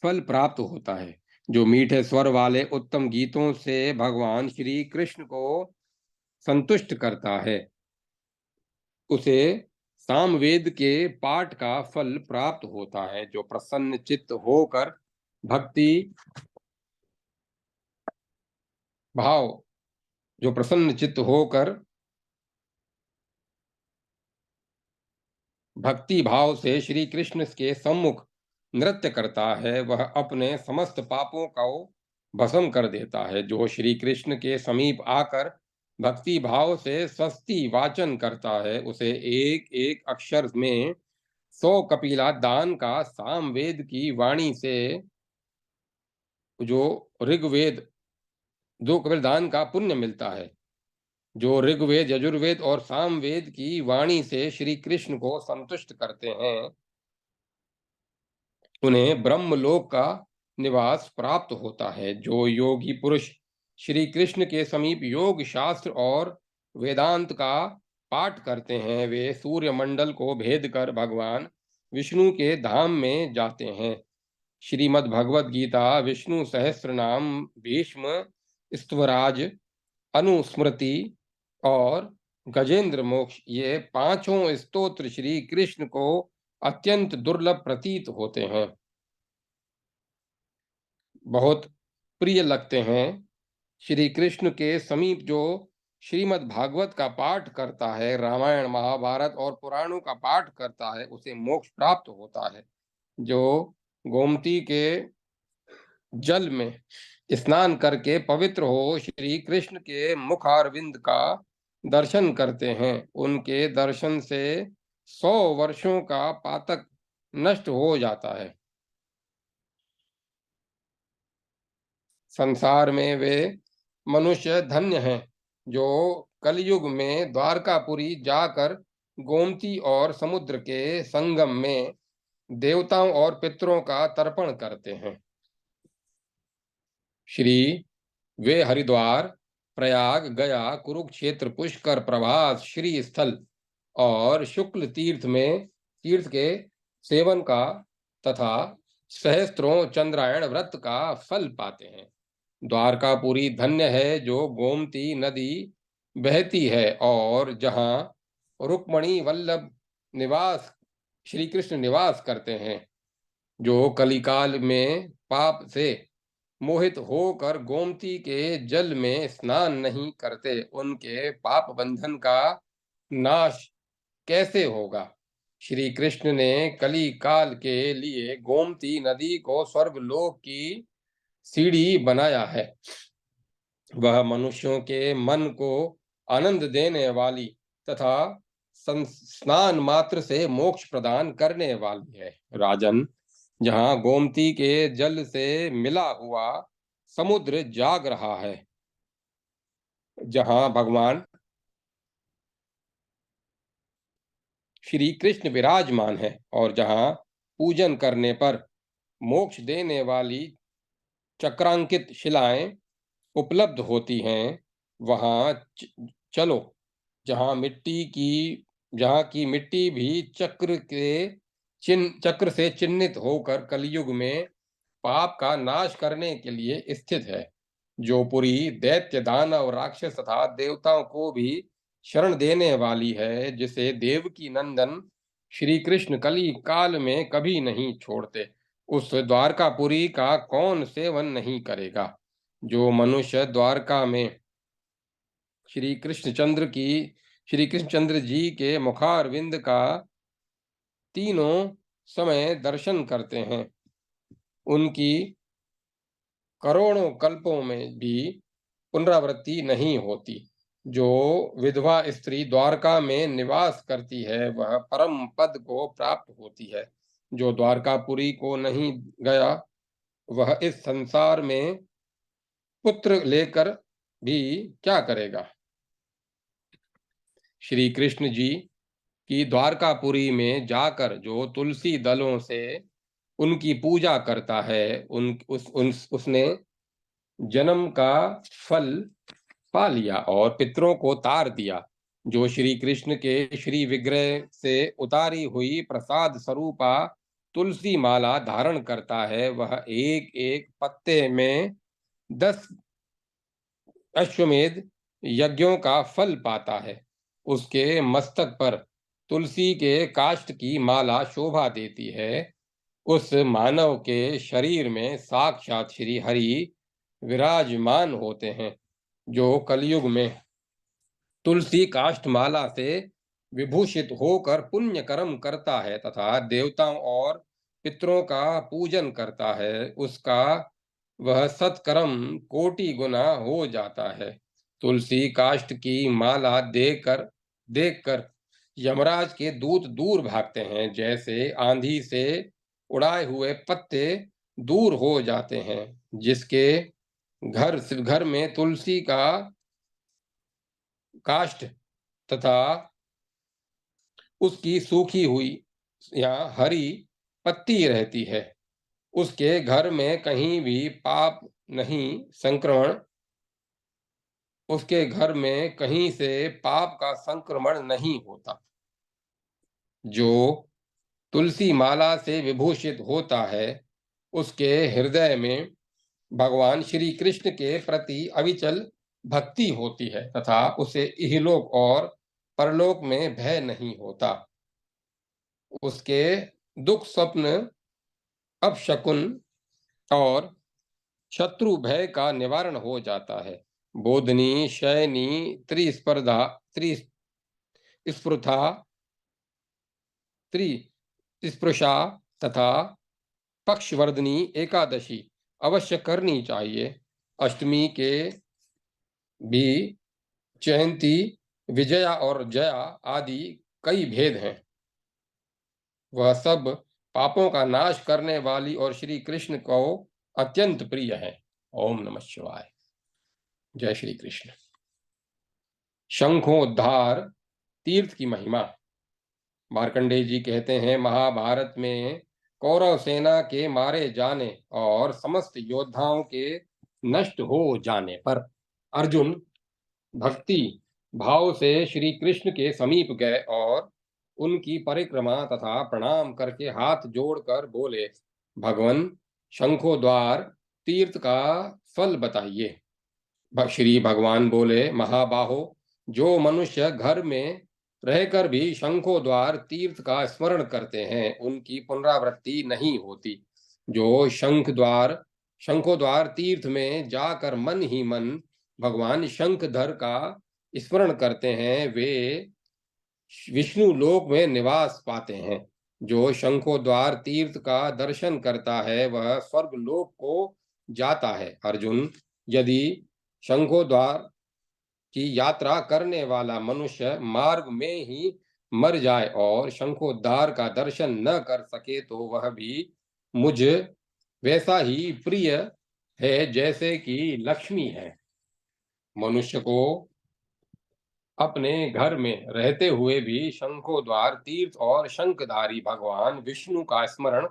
फल प्राप्त होता है। जो मीठे स्वर वाले उत्तम गीतों से भगवान श्री कृष्ण को संतुष्ट करता है उसे सामवेद के पाठ का फल प्राप्त होता है। जो प्रसन्न चित्त होकर भक्ति भाव जो प्रसन्न चित्त होकर भक्ति भाव से श्री कृष्ण के सम्मुख नृत्य करता है वह अपने समस्त पापों को भस्म कर देता है। जो श्री कृष्ण के समीप आकर भक्ति भाव से स्वस्ति वाचन करता है उसे एक एक अक्षर में 100 कपिला दान का सामवेद की वाणी से जो ऋग्वेद जो कपिल दान का पुण्य मिलता है। जो ऋग्वेद यजुर्वेद और सामवेद की वाणी से श्री कृष्ण को संतुष्ट करते हैं उन्हें ब्रह्मलोक का निवास प्राप्त होता है। जो योगी पुरुष श्री कृष्ण के समीप योग शास्त्र और वेदांत का पाठ करते हैं वे सूर्य मंडल को भेद कर भगवान विष्णु के धाम में जाते हैं। श्रीमद् भगवद गीता विष्णु सहस्त्र नाम भीष्म स्तवराज अनुस्मृति और गजेंद्र मोक्ष ये पांचों स्तोत्र श्री कृष्ण को अत्यंत दुर्लभ प्रतीत होते हैं बहुत प्रिय लगते हैं। श्री कृष्ण के समीप जो श्रीमद् भागवत का पाठ करता है, रामायण महाभारत और पुराणों का पाठ करता है, उसे मोक्ष प्राप्त होता है। जो गोमती के जल में स्नान करके पवित्र हो श्री कृष्ण के मुखारविंद का दर्शन करते हैं, उनके दर्शन से 100 वर्षों का पातक नष्ट हो जाता है। संसार में वे मनुष्य धन्य हैं जो कलयुग में द्वारकापुरी जाकर गोमती और समुद्र के संगम में देवताओं और पितरों का तर्पण करते हैं। श्री वे हरिद्वार, प्रयाग, गया, कुरुक्षेत्र, पुष्कर, प्रभास, श्री स्थल और शुक्ल तीर्थ के सेवन का तथा सहस्त्रों चंद्रायण व्रत का फल पाते हैं। द्वारकापुरी धन्य है जो गोमती नदी बहती है और जहाँ रुक्मणी वल्लभ निवास श्री कृष्ण निवास करते हैं। जो कलिकाल में पाप से मोहित होकर गोमती के जल में स्नान नहीं करते, उनके पाप बंधन का नाश कैसे होगा। श्री कृष्ण ने कली काल के लिए गोमती नदी को स्वर्गलोक की सीढ़ी बनाया है। वह मनुष्यों के मन को आनंद देने वाली तथा स्नान मात्र से मोक्ष प्रदान करने वाली है। राजन, जहाँ गोमती के जल से मिला हुआ समुद्र जाग रहा है, जहाँ भगवान श्री कृष्ण विराजमान है और जहाँ पूजन करने पर मोक्ष देने वाली चक्रांकित शिलाएं उपलब्ध होती हैं, वहां चलो। जहाँ की मिट्टी भी चक्र से चिन्हित होकर कलयुग में पाप का नाश करने के लिए स्थित है। जो पुरी दैत्य, दानव, राक्षस तथा देवताओं को भी शरण देने वाली है, जिसे देवकी नंदन श्री कृष्ण कली काल में कभी नहीं छोड़ते, उस द्वारकापुरी का कौन सेवन नहीं करेगा। जो मनुष्य द्वारका में श्री कृष्णचंद्र जी के मुखारविंद का तीनों समय दर्शन करते हैं, उनकी करोड़ों कल्पों में भी पुनरावृत्ति नहीं होती। जो विधवा स्त्री द्वारका में निवास करती है, वह परम पद को प्राप्त होती है। जो द्वारकापुरी को नहीं गया, वह इस संसार में पुत्र लेकर भी क्या करेगा। श्री कृष्ण जी की द्वारकापुरी में जाकर जो तुलसी दलों से उनकी पूजा करता है, उसने जन्म का फल पा लिया और पितरों को तार दिया। जो श्री कृष्ण के श्री विग्रह से उतारी हुई प्रसाद स्वरूपा तुलसी माला धारण करता है, वह एक एक पत्ते में 10 अश्वमेध यज्ञों का फल पाता है। उसके मस्तक पर तुलसी के काष्ठ की माला शोभा देती है। उस मानव के शरीर में साक्षात श्री हरि विराजमान होते हैं। जो कलयुग में तुलसी काष्ठ माला से विभूषित होकर पुण्य कर्म करता है तथा देवताओं और पितरों का पूजन करता है, उसका वह सत्कर्म कोटि गुना हो जाता है। तुलसी काष्ठ की माला देखकर यमराज के दूत दूर भागते हैं, जैसे आंधी से उड़ाए हुए पत्ते दूर हो जाते हैं। जिसके घर में तुलसी का काष्ठ तथा उसकी सूखी हुई या हरी पत्ती रहती है, उसके घर में कहीं भी पाप नहीं संक्रमण उसके घर में कहीं से पाप का संक्रमण नहीं होता। जो तुलसी माला से विभूषित होता है, उसके हृदय में भगवान श्री कृष्ण के प्रति अविचल भक्ति होती है तथा उसे इहलोक और परलोक में भय नहीं होता। उसके दुख, स्वप्न, अपशकुन और शत्रु भय का निवारण हो जाता है। बोधनी, शयनी, त्रिस्पर्धा, त्रिस्पृथा, त्रिस्पृशा तथा पक्षवर्धनी एकादशी अवश्य करनी चाहिए। अष्टमी के भी जयंती, विजया और जया आदि कई भेद हैं। वह सब पापों का नाश करने वाली और श्री कृष्ण को अत्यंत प्रिय है। ओम नमः शिवाय। जय श्री कृष्ण। शंखोद्धार तीर्थ की महिमा। मार्कंडेय जी कहते हैं, महाभारत में कौरव सेना के मारे जाने और समस्त योद्धाओं के नष्ट हो जाने पर अर्जुन भक्ति भाव से श्री कृष्ण के समीप गए और उनकी परिक्रमा तथा प्रणाम करके हाथ जोड़कर बोले, भगवान, शंखोद्वार तीर्थ का फल बताइए। श्री भगवान बोले, महाबाहो, जो मनुष्य घर में रहकर भी शंखोद्वार तीर्थ का स्मरण करते हैं उनकी पुनरावृत्ति नहीं होती। जो शंखोद्वार तीर्थ में जाकर मन ही मन भगवान शंखधर का स्मरण करते हैं वे विष्णु लोक में निवास पाते हैं। जो शंखोद्वार तीर्थ का दर्शन करता है वह स्वर्ग लोक को जाता है। अर्जुन, यदि शंखोद्वार की यात्रा करने वाला मनुष्य मार्ग में ही मर जाए और शंखोद्धार का दर्शन न कर सके तो वह भी मुझ वैसा ही प्रिय है जैसे कि लक्ष्मी है। मनुष्य को अपने घर में रहते हुए भी शंखोद्वार तीर्थ और शंखधारी भगवान विष्णु का स्मरण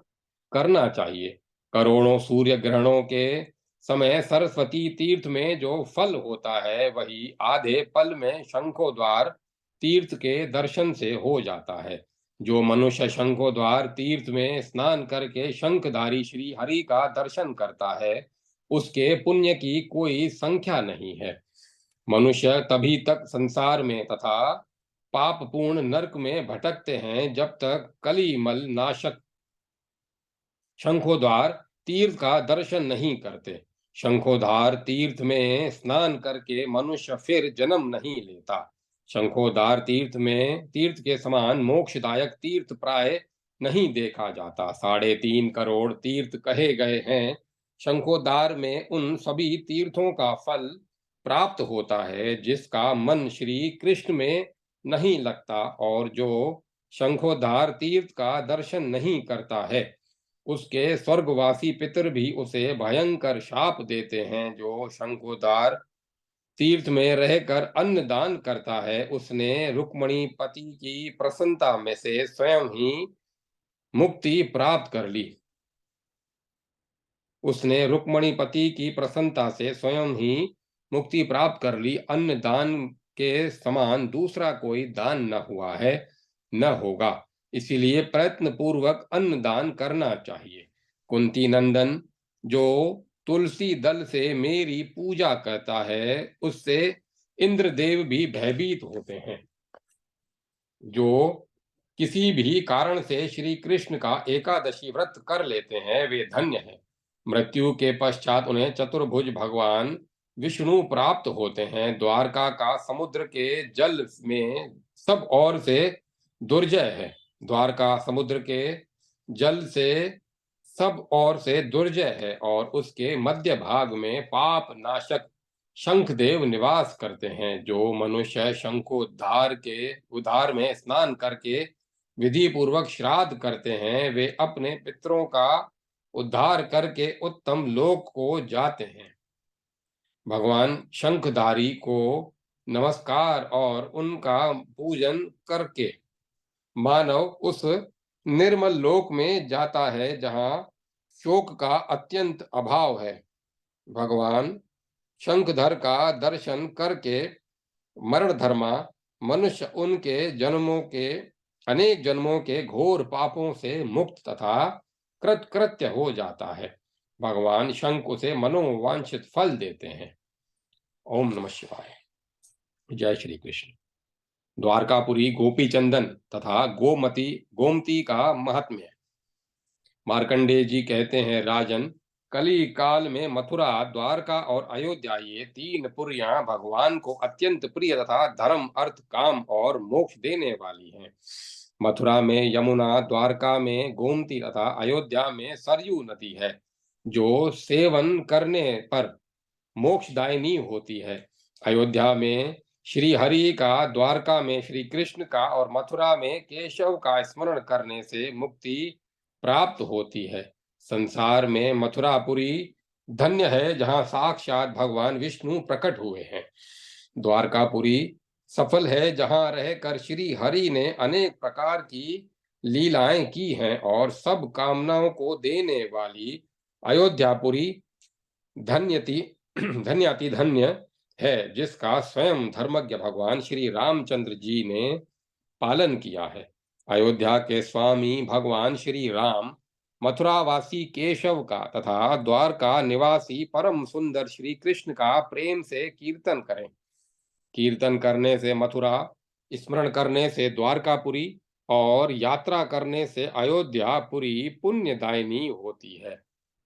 करना चाहिए। करोड़ों सूर्य ग्रहणों के समय सरस्वती तीर्थ में जो फल होता है वही आधे पल में शंखोद्वार तीर्थ के दर्शन से हो जाता है। जो मनुष्य शंखोद्वार तीर्थ में स्नान करके शंखधारी श्री हरि का दर्शन करता है उसके पुण्य की कोई संख्या नहीं है। मनुष्य तभी तक संसार में तथा पापपूर्ण नरक में भटकते हैं जब तक कलिमल नाशक शंखोद्वार तीर्थ का दर्शन नहीं करते। शंखोद्वार तीर्थ में स्नान करके मनुष्य फिर जन्म नहीं लेता। शंखोद्वार तीर्थ के समान मोक्षदायक तीर्थ प्राय नहीं देखा जाता। 3.5 करोड़ तीर्थ कहे गए हैं। शंखोद्वार में उन सभी तीर्थों का फल प्राप्त होता है जिसका मन श्री कृष्ण में नहीं लगता और जो शंखोद्वार तीर्थ का दर्शन नहीं करता है उसके स्वर्गवासी पितर भी उसे भयंकर शाप देते हैं। जो शंखोद्वार तीर्थ में रहकर अन्न दान करता है उसने रुक्मणी पति की प्रसन्नता में से स्वयं ही मुक्ति प्राप्त कर ली। उसने रुक्मणी पति की प्रसन्नता से स्वयं ही मुक्ति प्राप्त कर ली। अन्न दान के समान दूसरा कोई दान न हुआ है, न होगा। इसीलिए प्रयत्न पूर्वक अन्न दान करना चाहिए। कुंती नंदन, जो तुलसी दल से मेरी पूजा करता है उससे इंद्रदेव भी भयभीत होते हैं। जो किसी भी कारण से श्री कृष्ण का एकादशी व्रत कर लेते हैं वे धन्य हैं। मृत्यु के पश्चात उन्हें चतुर्भुज भगवान विष्णु प्राप्त होते हैं। द्वारका का समुद्र के जल में सब ओर से दुर्जय है। द्वारका समुद्र के जल से सब ओर से दुर्जय है और उसके मध्य भाग में पाप नाशक शंखदेव निवास करते हैं। जो मनुष्य शंखोद्धार के उद्धार में स्नान करके विधि पूर्वक श्राद्ध करते हैं वे अपने पितरों का उद्धार करके उत्तम लोक को जाते हैं। भगवान शंखधारी को नमस्कार और उनका पूजन करके मानव उस निर्मल लोक में जाता है जहाँ शोक का अत्यंत अभाव है। भगवान शंखधर का दर्शन करके मरण धर्मा मनुष्य उनके अनेक जन्मों के घोर पापों से मुक्त तथा कृतकृत्य हो जाता है। भगवान शंख उसे मनोवांछित फल देते हैं। ओम नमः शिवाय। जय श्री कृष्ण। द्वारकापुरी गोपी चंदन तथा गोमती का महात्म्य। मार्कंडेय जी कहते हैं, राजन, कली काल में मथुरा, द्वारका और अयोध्या, ये तीन पुरियां भगवान को अत्यंत प्रिय तथा धर्म, अर्थ, काम और मोक्ष देने वाली हैं। मथुरा में यमुना, द्वारका में गोमती तथा अयोध्या में सरयू नदी है, जो सेवन करने पर मोक्षदायिनी होती है। अयोध्या में श्री हरि का, द्वारका में श्री कृष्ण का और मथुरा में केशव का स्मरण करने से मुक्ति प्राप्त होती है। संसार में मथुरापुरी धन्य है, जहाँ साक्षात भगवान विष्णु प्रकट हुए हैं। द्वारकापुरी सफल है, जहाँ रहकर श्री हरि ने अनेक प्रकार की लीलाएं की हैं, और सब कामनाओं को देने वाली अयोध्यापुरी धन्यति धन्याति धन्य है, जिसका स्वयं धर्मज्ञ भगवान श्री रामचंद्र जी ने पालन किया है। अयोध्या के स्वामी भगवान श्री राम, मथुरावासी केशव का तथा द्वारका निवासी परम सुंदर श्री कृष्ण का प्रेम से कीर्तन करें। कीर्तन करने से मथुरा, स्मरण करने से द्वारकापुरी और यात्रा करने से अयोध्यापुरी पुण्यदायिनी होती है।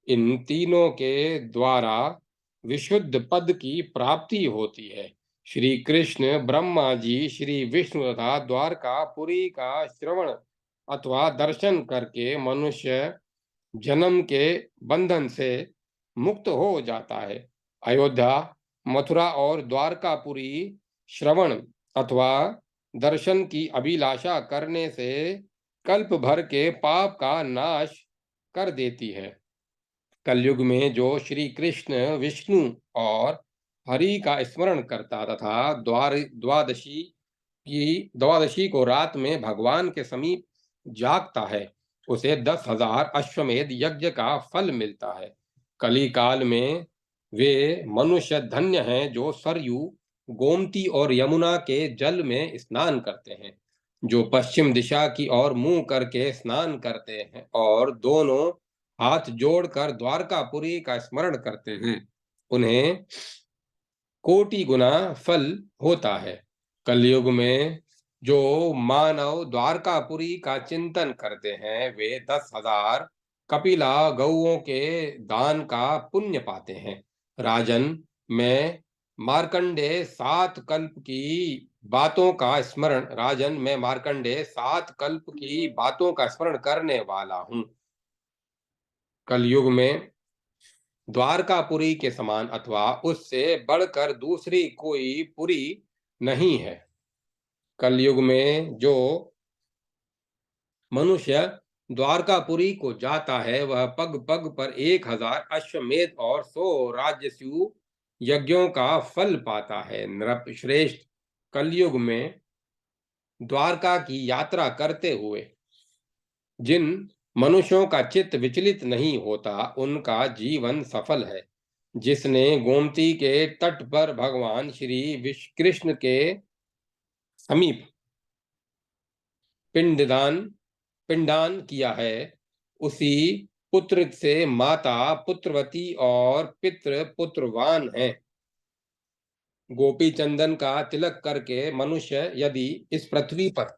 इन तीनों के द्वारा विशुद्ध पद की प्राप्ति होती है। श्री कृष्ण, ब्रह्मा जी, श्री विष्णु तथा द्वारकापुरी का श्रवण अथवा दर्शन करके मनुष्य जन्म के बंधन से मुक्त हो जाता है। अयोध्या, मथुरा और द्वारकापुरी श्रवण अथवा दर्शन की अभिलाषा करने से कल्प भर के पाप का नाश कर देती है। कलयुग में जो श्री कृष्ण, विष्णु और हरि का स्मरण करता तथा द्वादशी को रात में भगवान के समीप जागता है, उसे 10,000 अश्वमेध यज्ञ का फल मिलता है। कली काल में वे मनुष्य धन्य हैं, जो सरयू, गोमती और यमुना के जल में स्नान करते हैं, जो पश्चिम दिशा की ओर मुंह करके स्नान करते हैं और दोनों हाथ जोड़कर द्वारकापुरी का स्मरण करते हैं, उन्हें कोटि गुना फल होता है। कलयुग में जो मानव द्वारकापुरी का चिंतन करते हैं, वे 10,000 कपिला गौओं के दान का पुण्य पाते हैं। राजन, मैं मार्कंडे 7 कल्प की बातों का स्मरण राजन मैं मार्कंडे 7 कल्प की बातों का स्मरण करने वाला हूँ। कलयुग में द्वारकापुरी के समान अथवा उससे बढ़कर दूसरी कोई पुरी नहीं है। कलयुग में जो मनुष्य द्वारकापुरी को जाता है, वह पग पग पर 1,000 अश्वमेध और 100 राजस्यु यज्ञों का फल पाता है। नृप श्रेष्ठ, कलयुग में द्वारका की यात्रा करते हुए जिन मनुष्यों का चित्त विचलित नहीं होता, उनका जीवन सफल है। जिसने गोमती के तट पर भगवान श्री कृष्ण के समीप पिंडदान किया है, उसी पुत्र से माता पुत्रवती और पितृ पुत्रवान हैं। गोपी चंदन का तिलक करके मनुष्य यदि इस पृथ्वी पर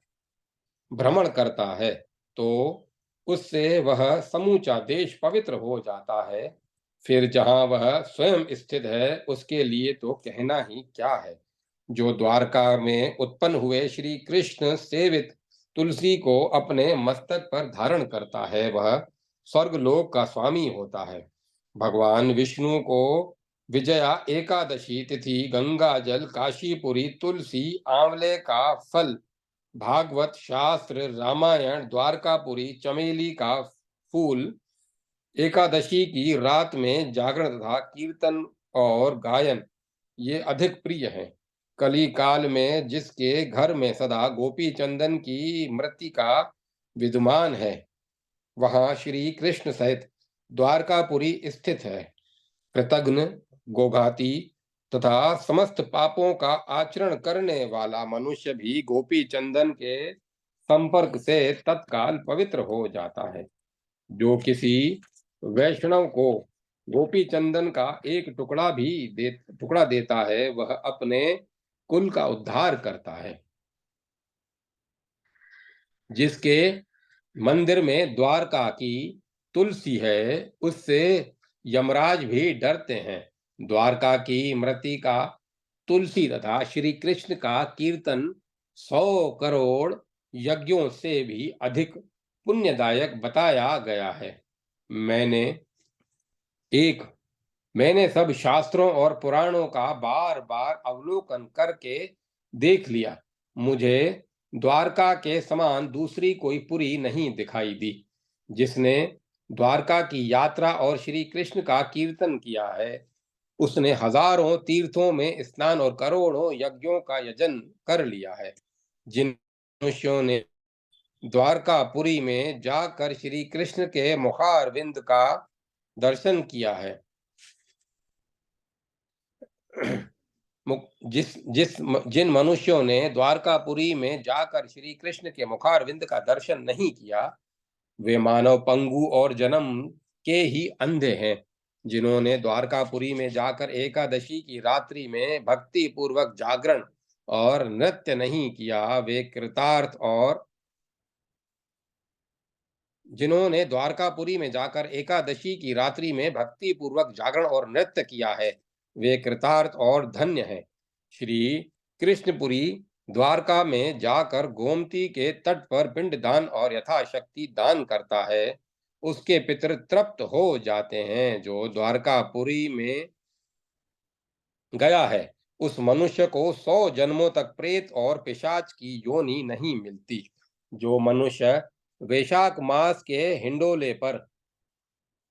भ्रमण करता है, तो उससे वह समूचा देश पवित्र हो जाता है। फिर जहाँ वह स्वयं स्थित है, उसके लिए तो कहना ही क्या है। जो द्वारका में उत्पन्न हुए श्री कृष्ण सेवित तुलसी को अपने मस्तक पर धारण करता है, वह स्वर्गलोक का स्वामी होता है। भगवान विष्णु को विजया एकादशी तिथि, गंगा जल, काशीपुरी तुलसी, आंवले का फल, भागवत शास्त्र, रामायण, द्वारकापुरी चमेली का फूल, एकादशी की रात में जागरण तथा कीर्तन और गायन, ये अधिक प्रिय हैं। कली काल में जिसके घर में सदा गोपी चंदन की मृत्तिका विद्यमान है, वहां श्री कृष्ण सहित द्वारकापुरी स्थित है। कृतघ्न, गोघाती तथा समस्त पापों का आचरण करने वाला मनुष्य भी गोपी चंदन के संपर्क से तत्काल पवित्र हो जाता है। जो किसी वैष्णव को गोपी चंदन का एक टुकड़ा देता है, वह अपने कुल का उद्धार करता है। जिसके मंदिर में द्वारका की तुलसी है, उससे यमराज भी डरते हैं। द्वारका की मृत्तिका, तुलसी तथा श्री कृष्ण का कीर्तन 100 करोड़ यज्ञों से भी अधिक पुण्यदायक बताया गया है। मैंने एक मैंने सब शास्त्रों और पुराणों का बार बार अवलोकन करके देख लिया। मुझे द्वारका के समान दूसरी कोई पुरी नहीं दिखाई दी। जिसने द्वारका की यात्रा और श्री कृष्ण का कीर्तन किया है, उसने हजारों तीर्थों में स्नान और करोड़ों यज्ञों का यजन कर लिया है। जिन मनुष्यों ने द्वारकापुरी में जाकर श्री कृष्ण के मुखारविंद का दर्शन किया है, जिस जिस जिन मनुष्यों ने द्वारकापुरी में जाकर श्री कृष्ण के मुखारविंद का दर्शन नहीं किया, वे मानव पंगु और जन्म के ही अंधे हैं। जिन्होंने द्वारकापुरी में जाकर एकादशी की रात्रि में भक्ति पूर्वक जागरण और नृत्य नहीं किया, वे कृतार्थ और जिन्होंने द्वारकापुरी में जाकर एकादशी की रात्रि में भक्ति पूर्वक जागरण और नृत्य किया है, वे कृतार्थ और धन्य हैं। श्री कृष्णपुरी द्वारका में जाकर गोमती के तट पर पिंड दान और यथाशक्ति दान करता है, उसके पितृ तृप्त हो जाते हैं। जो द्वारकापुरी में गया है, उस मनुष्य को 100 जन्मों तक प्रेत और पिशाच की योनि नहीं मिलती। जो मनुष्य वैशाख मास के हिंडोले पर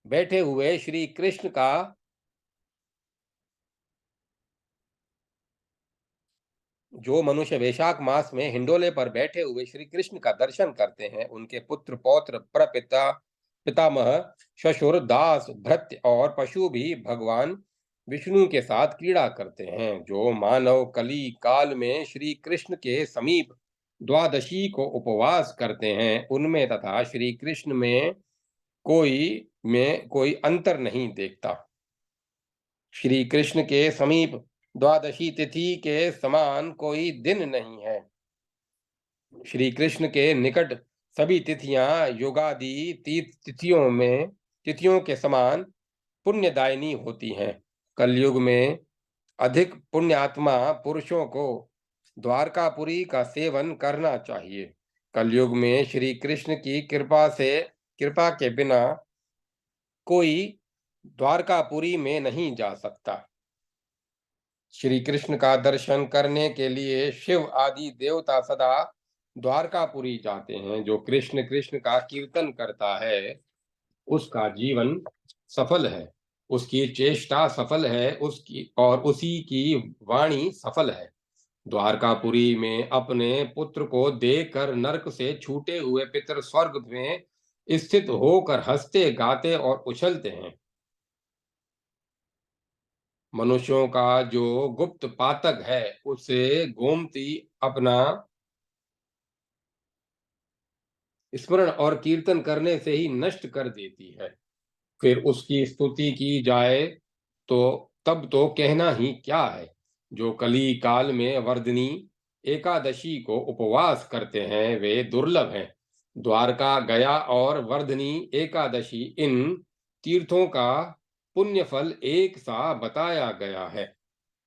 बैठे हुए श्री कृष्ण का जो मनुष्य वैशाख मास में हिंडोले पर बैठे हुए श्री कृष्ण का दर्शन करते हैं, उनके पुत्र पौत्र प्रपिता पितामह ससुर दास भृत्य और पशु भी भगवान विष्णु के साथ क्रीड़ा करते हैं। जो मानव कली काल में श्री कृष्ण के समीप द्वादशी को उपवास करते हैं, उनमें तथा श्री कृष्ण में कोई अंतर नहीं देखता। श्री कृष्ण के समीप द्वादशी तिथि के समान कोई दिन नहीं है। श्री कृष्ण के निकट सभी तिथियां युगादि तिथियों के समान पुण्यदायिनी होती हैं। कलयुग में अधिक पुण्यात्मा पुरुषों को द्वारकापुरी का सेवन करना चाहिए। कलयुग में श्री कृष्ण की कृपा के बिना कोई द्वारकापुरी में नहीं जा सकता। श्री कृष्ण का दर्शन करने के लिए शिव आदि देवता सदा द्वारकापुरी जाते हैं। जो कृष्ण कृष्ण का कीर्तन करता है, उसका जीवन सफल है, उसकी चेष्टा सफल है, उसी की वाणी सफल है। द्वारकापुरी में अपने पुत्र को देखकर नरक से छूटे हुए पितर स्वर्ग में स्थित होकर हंसते गाते और उछलते हैं। मनुष्यों का जो गुप्त पातक है, उसे गोमती अपना स्मरण और कीर्तन करने से ही नष्ट कर देती है। फिर उसकी स्तुति की जाए तो तब तो कहना ही क्या है। जो कली काल में वर्धनी एकादशी को उपवास करते हैं, वे दुर्लभ हैं। द्वारका गया और वर्धनी एकादशी, इन तीर्थों का पुण्य फल एक सा बताया गया है।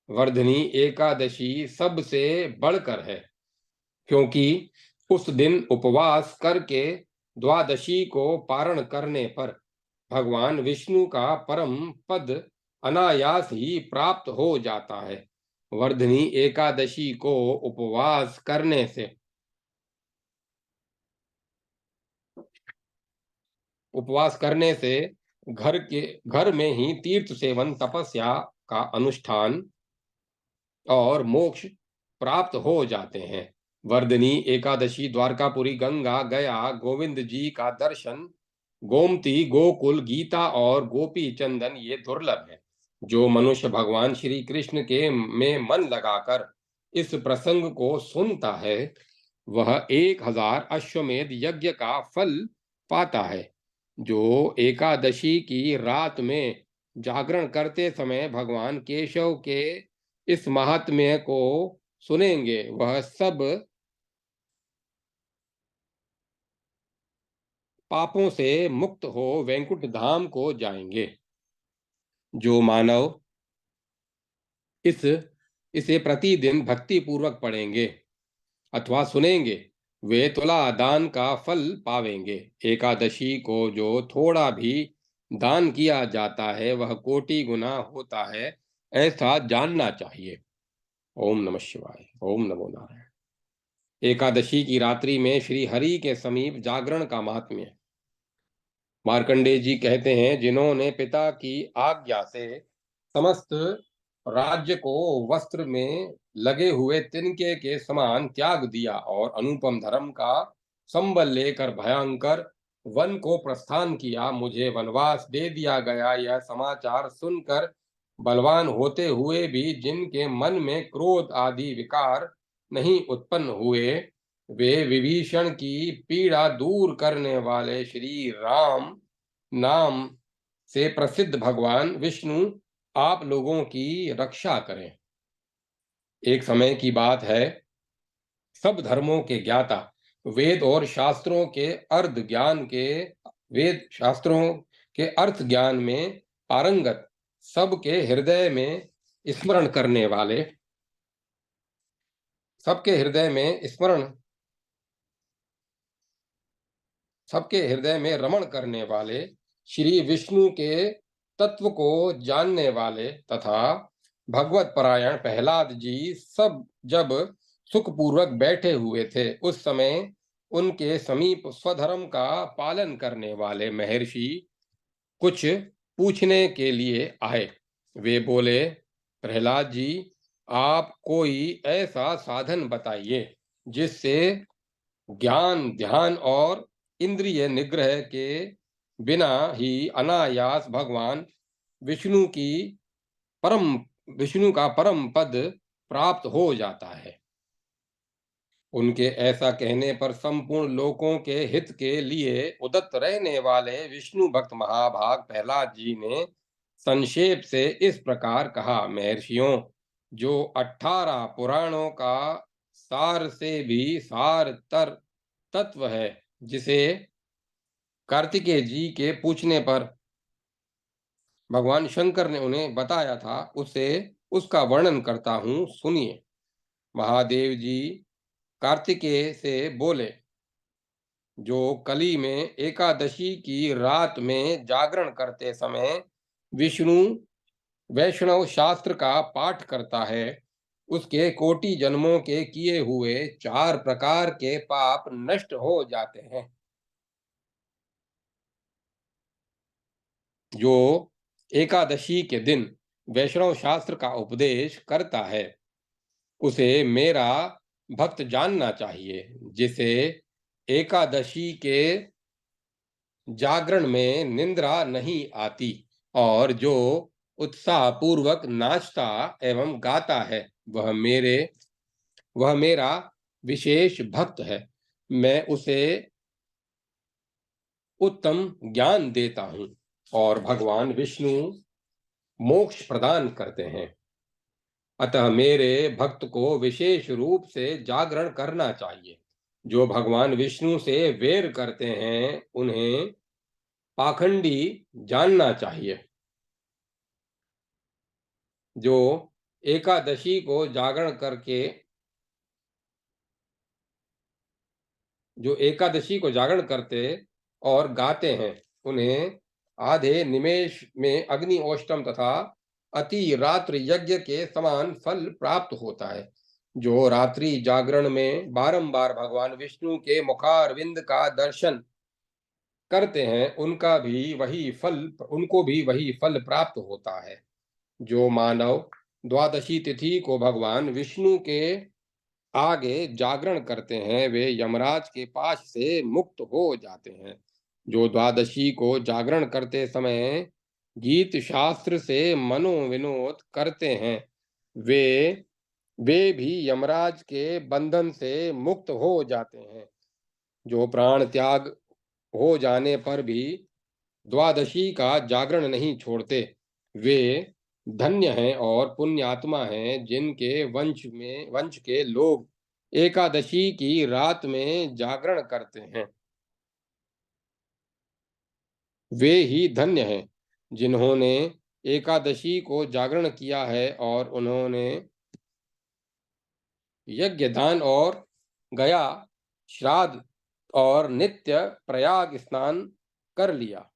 वर्धनी एकादशी सबसे बढ़कर है, क्योंकि उस दिन उपवास करके द्वादशी को पारण करने पर भगवान विष्णु का परम पद अनायास ही प्राप्त हो जाता है। वर्धनी एकादशी को उपवास करने से घर में ही तीर्थ सेवन, तपस्या का अनुष्ठान और मोक्ष प्राप्त हो जाते हैं। वर्धनी एकादशी, द्वारकापुरी, गंगा, गया, गोविंद जी का दर्शन, गोमती, गोकुल, गीता और गोपी चंदन, ये दुर्लभ है। जो मनुष्य भगवान श्री कृष्ण के में मन लगाकर इस प्रसंग को सुनता है, वह 1000 अश्वमेध यज्ञ का फल पाता है। जो एकादशी की रात में जागरण करते समय भगवान केशव के इस महात्म्य को सुनेंगे, वह सब पापों से मुक्त हो वैकुंठ धाम को जाएंगे। जो मानव इस इसे प्रतिदिन भक्ति पूर्वक पढ़ेंगे अथवा सुनेंगे, वे तुला दान का फल पावेंगे। एकादशी को जो थोड़ा भी दान किया जाता है वह कोटि गुना होता है, ऐसा जानना चाहिए। ओम नमः शिवाय। ओम नमो नारायण। एकादशी की रात्रि में श्री हरि के समीप जागरण का महात्म्य है। मार्कंडेय जी कहते हैं, जिन्होंने पिता की आज्ञा से समस्त राज्य को वस्त्र में लगे हुए तिनके के समान त्याग दिया और अनुपम धर्म का संबल लेकर भयंकर वन को प्रस्थान किया, मुझे वनवास दे दिया गया, यह समाचार सुनकर बलवान होते हुए भी जिनके मन में क्रोध आदि विकार नहीं उत्पन्न हुए, वे विभीषण की पीड़ा दूर करने वाले श्री राम नाम से प्रसिद्ध भगवान विष्णु आप लोगों की रक्षा करें। एक समय की बात है, सब धर्मों के ज्ञाता, वेद और शास्त्रों के अर्थ ज्ञान के वेद शास्त्रों के अर्थ ज्ञान में पारंगत, सबके हृदय में स्मरण करने वाले, सबके हृदय में स्मरण सबके हृदय में रमण करने वाले श्री विष्णु के तत्व को जानने वाले तथा भगवत परायण प्रहलाद जी सब जब सुखपूर्वक बैठे हुए थे, उस समय उनके समीप स्वधर्म का पालन करने वाले महर्षि कुछ पूछने के लिए आए। वे बोले, प्रहलाद जी, आप कोई ऐसा साधन बताइए जिससे ज्ञान, ध्यान और इंद्रिय निग्रह के बिना ही अनायास भगवान विष्णु की परम विष्णु का परम पद प्राप्त हो जाता है। उनके ऐसा कहने पर संपूर्ण लोकों के हित के लिए उदत्त रहने वाले विष्णु भक्त महाभाग प्रहलाद जी ने संक्षेप से इस प्रकार कहा, महर्षियों, जो 18 पुराणों का सार से भी सारतर तत्व है, जिसे कार्तिकेय जी के पूछने पर भगवान शंकर ने उन्हें बताया था, उसे उसका वर्णन करता हूं, सुनिए। महादेव जी कार्तिकेय से बोले, जो कली में एकादशी की रात में जागरण करते समय विष्णु वैष्णव शास्त्र का पाठ करता है, उसके कोटि जन्मों के किए हुए 4 प्रकार के पाप नष्ट हो जाते हैं। जो एकादशी के दिन वैष्णव शास्त्र का उपदेश करता है, उसे मेरा भक्त जानना चाहिए। जिसे एकादशी के जागरण में निंद्रा नहीं आती और जो उत्साह पूर्वक नाचता एवं गाता है, वह मेरा विशेष भक्त है। मैं उसे उत्तम ज्ञान देता हूं और भगवान विष्णु मोक्ष प्रदान करते हैं। अतः मेरे भक्त को विशेष रूप से जागरण करना चाहिए। जो भगवान विष्णु से वेर करते हैं, उन्हें पाखंडी जानना चाहिए। जो एकादशी को जागरण करके जो एकादशी को जागरण करते और गाते हैं, उन्हें आधे निमेष में अग्नि ओष्टम तथा अति रात्रि यज्ञ के समान फल प्राप्त होता है। जो रात्रि जागरण में बारंबार भगवान विष्णु के मुखारविंद का दर्शन करते हैं, उनको भी वही फल प्राप्त होता है। जो मानव द्वादशी तिथि को भगवान विष्णु के आगे जागरण करते हैं, वे यमराज के पाश से मुक्त हो जाते हैं। जो द्वादशी को जागरण करते समय गीत शास्त्र से मनोविनोद करते हैं, वे वे भी यमराज के बंधन से मुक्त हो जाते हैं। जो प्राण त्याग हो जाने पर भी द्वादशी का जागरण नहीं छोड़ते, वे धन्य हैं और पुण्यात्मा हैं, जिनके वंश के लोग एकादशी की रात में जागरण करते हैं। वे ही धन्य हैं जिन्होंने एकादशी को जागरण किया है और उन्होंने यज्ञ दान और गया श्राद्ध और नित्य प्रयाग स्नान कर लिया।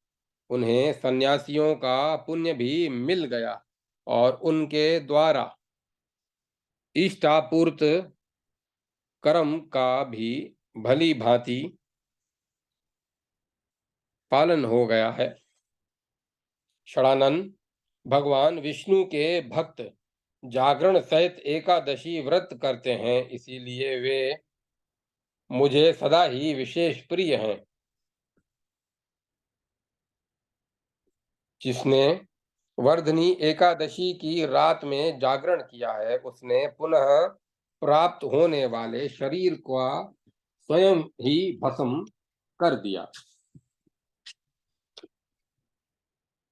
उन्हें सन्यासियों का पुण्य भी मिल गया और उनके द्वारा इष्टापूर्त कर्म का भी भली भांति पालन हो गया है। षडानन, भगवान विष्णु के भक्त जागरण सहित एकादशी व्रत करते हैं, इसीलिए वे मुझे सदा ही विशेष प्रिय हैं। जिसने वर्धनी एकादशी की रात में जागरण किया है, उसने पुनः प्राप्त होने वाले शरीर का स्वयं ही भस्म कर दिया।